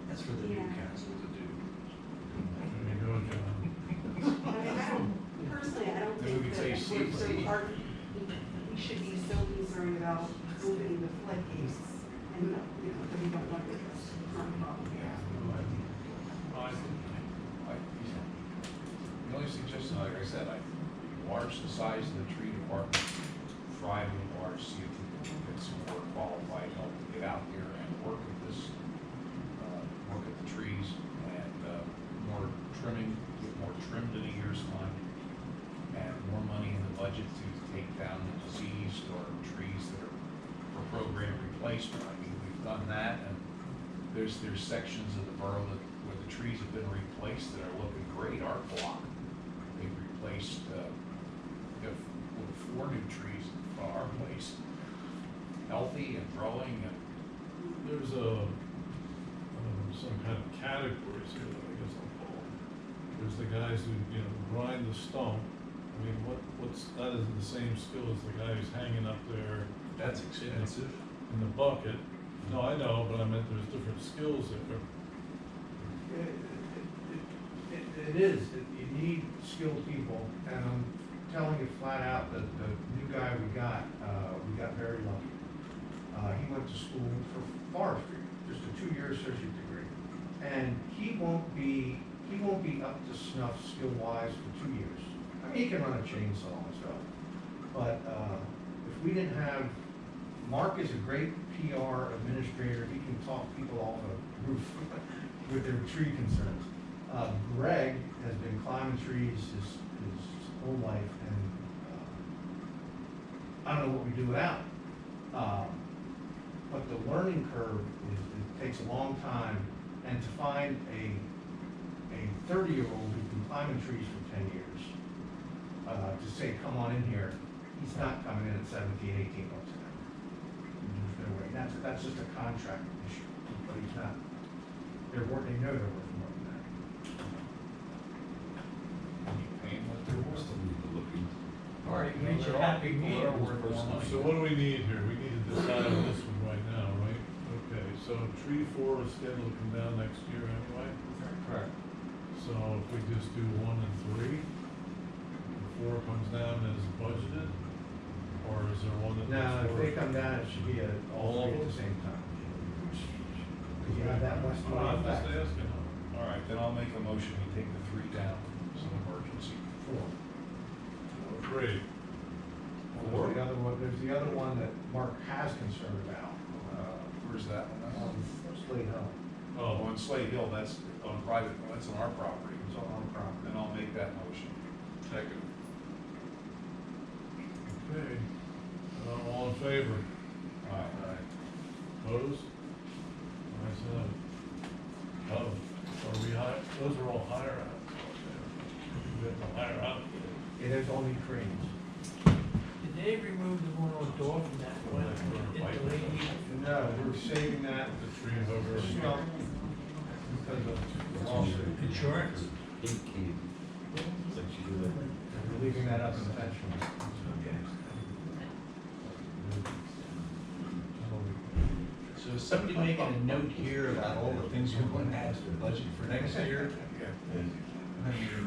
That's for the new
Yeah.
council to do.
there you go, John.
Personally, I don't
Then we
think
could say
that
CC.
we should be so concerned about opening the floodgates and, that we don't want to address the current problem here.
The only suggestion, like I said, enlarge the size of the tree department, try to enlarge, see if we can get some more qualified help to get out there and work at this, work at the trees and, more trimming, get more trimmed in a year's time, and more money in the budget to take down the diseased or trees that are for program replacement. I mean, we've done that, and there's sections of the borough where the trees have been replaced that are looking great. Our block, they've replaced, we have 4 new trees in our place, healthy and growing, and
There's some kind of categories here that I guess I'll call them. There's the guys who, grind the stump. I mean, that isn't the same skill as the guy who's hanging up there
that's expensive.
in the bucket. No, I know, but I meant there's different skills there.
It is, you need skilled people, and I'm telling you flat out that the new guy we got very lucky. He went to school for forestry, just a 2-year associate degree. And he won't be up to snuff skill-wise for 2 years. I mean, he can run a chainsaw and stuff, but, if we didn't have, Mark is a great PR administrator, he can talk people off a roof with their tree concerns. Greg has been climbing trees his whole life, and, I don't know what we do without him. But the learning curve it takes a long time, and to find a 30-year-old who's been climbing trees for 10 years, to say, come on in here, he's not coming in at 17, 18 bucks an hour. There's no way, that's just a contract issue, but he's not, they know they're worth more than that.
Paying what they're worth.
All right, you made your happy meal.
So what do we need here? We need to decide on this one right now, right? Okay, so tree 4 is scheduled to come down next year anyway?
Correct.
So if we just do 1 and 3, the 4 comes down as budgeted? Or is there one that?
No, if they come down, it should be all 3 at the same time. You have that much
Oh, I'm just
effect.
asking.
All right, then I'll make a motion, we take the 3 down, it's an emergency.
4.
3.
There's the other one that Mark has concern about,
Where's that one?
Slade Hill.
Oh,
On Slade Hill, that's on private, that's on our property.
It's on our property.
Then I'll make that motion.
second. Okay. All in favor?
All right.
Opposed? Ayes have it. Oh, are we high, those are all higher outs. We have to hire out.
Yeah, there's only cranes.
Did they remove the one on door from that one? Hit the lady?
No, we're saving that
The tree hugger.
stump because of the lawsuit.
Insurance.
We're leaving that up intentionally.
So is somebody making a note here about all the things we're going to add to the budget for next year?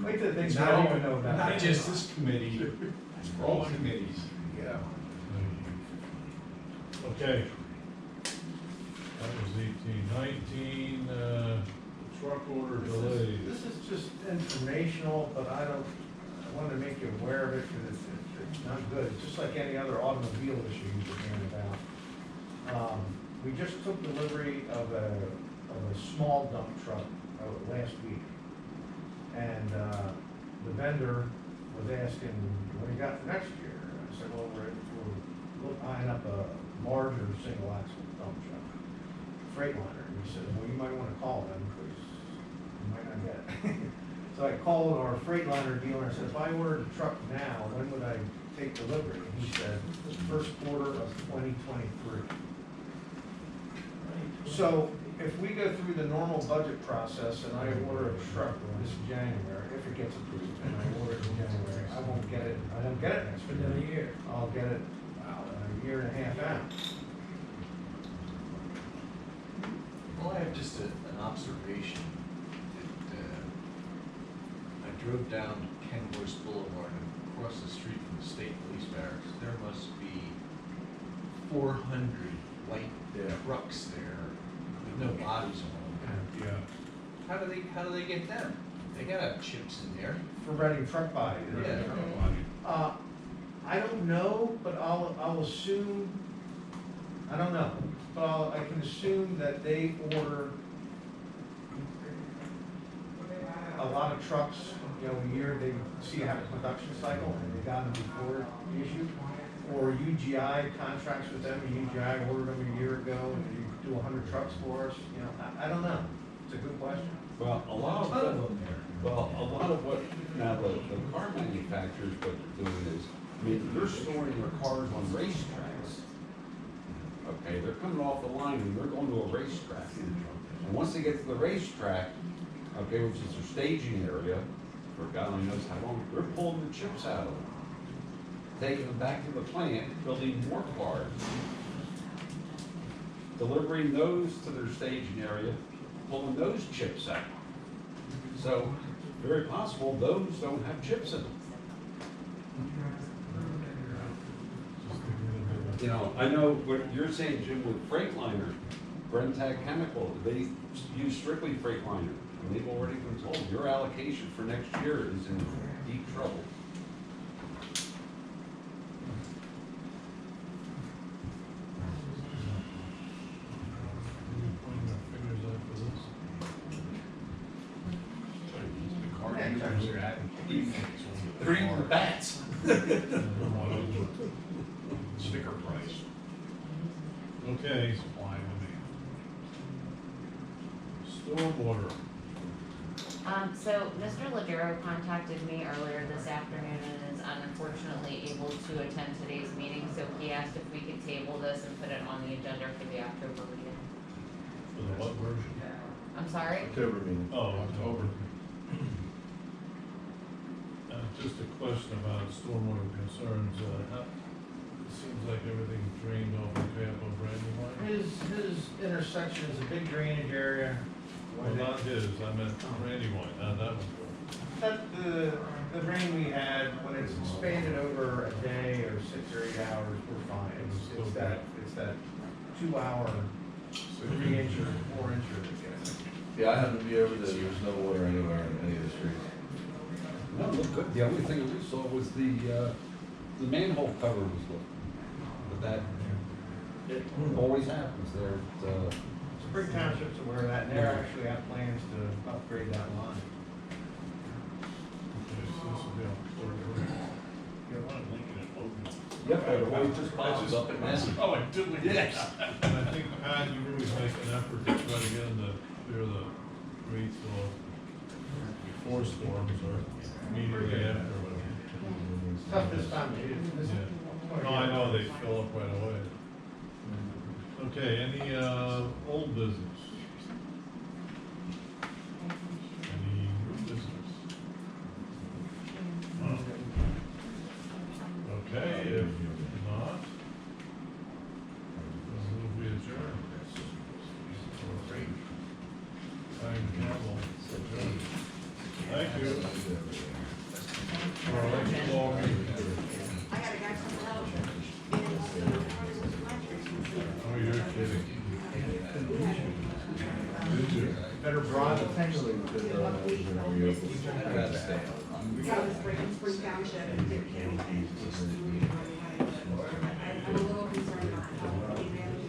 Wait till things I don't even know about.
Not just this committee, it's for all committees. Yeah.
Okay. That was 18. 19, truck order delays.
This is just informational, but I wanted to make you aware of it because it's not good. It's just like any other automobile issue you're hearing about. We just took delivery of a small dump truck last week. And, the vendor was asking, what do you got for next year? I said, well, we're eyeing up a larger single axle dump truck, Freightliner. And he said, well, you might wanna call them, because you might not get it. So I called our Freightliner dealer and said, if I ordered a truck now, when would I take delivery? And he said, first quarter of 2023. So if we go through the normal budget process and I order a truck this January, if it gets approved, and I order it in January, I won't get it next
For another year.
I'll get it a year and a half out.
Well, I have just an observation that, I drove down Kenworth Boulevard and across the street from the state police barracks. There must be 400 white trucks there with no bodies on them.
Yeah.
How do they get them? They gotta have chips in there.
For renting truck body.
Yeah.
I don't know, but I'll assume, I don't know, but I can assume that they order a lot of trucks, you know, a year, they see how the production cycle, and they got them before the issue. Or UGI contracts with them, and UGI ordered them a year ago, and they do 100 trucks for us, you know, I don't know. It's a good question.
Well, a lot of what, now the car manufacturers, what they're doing is, I mean, they're storing their cars on racetracks. Okay, they're coming off the line and they're going to a racetrack. And once they get to the racetrack, okay, which is their staging area, for God only knows how long, they're pulling the chips out of them, taking them back to the plant, building more cars, delivering those to their staging area, pulling those chips out. So, very possible those don't have chips in them. You know, I know what you're saying, Jim, with Freightliner, Brentag Chemical, they use strictly Freightliner. And they've already been told, your allocation for next year is in deep trouble.
They're eating the bats.
Sticker price.
Okay.
Supply and demand.
Stormwater.
So Mr. Ladero contacted me earlier this afternoon and is unfortunately able to attend today's meeting, so he asked if we could table this and put it on the agenda for the October meeting.
For the what version?
I'm sorry?
October meeting.
Oh, October. Just a question about stormwater concerns, it seems like everything drained off the path of Brandywine.
His intersection is a big drainage area.
Well, not his, I meant Brandywine, how'd that one go?
That, the rain we had, when it's expanded over a day or 6 or 8 hours, we're fine. It's that 2 hour, 3 inch or 4 inch that gets it.
Yeah, I happened to be over there, there's no water anywhere in any of the streets.
No, look good. The only thing we saw was the manhole cover was lifted. But that always happens there.
Spring Township's aware of that, and they're actually have plans to upgrade that line.
Okay, so this will be October.
Yeah, one in Lincoln and Logan.
Yep, it always just pops up at Massey.
Oh, I do, yes.
And I think, Pat, you really make an effort to try to get them to clear the streets or before storms or immediately after, whatever.
It's tough this time of year.
Yeah. No, I know, they fill up right away. Okay, any, old business? Any new business? No. Okay, if not, then we'll be adjourned. Thank you. All right, long meeting.
I gotta go something else.
Oh, you're kidding. Did you?
Better broad.
Potentially,
Spring Township. I'm a little concerned about how we manage.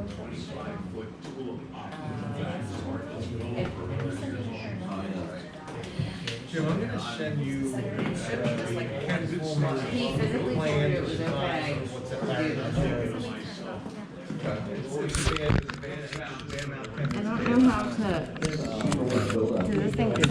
25-foot tulip off the back.
Jim, I'm gonna send you.
He physically told you it was okay.
What's
to
that?
do this. I don't know how to, so this thing is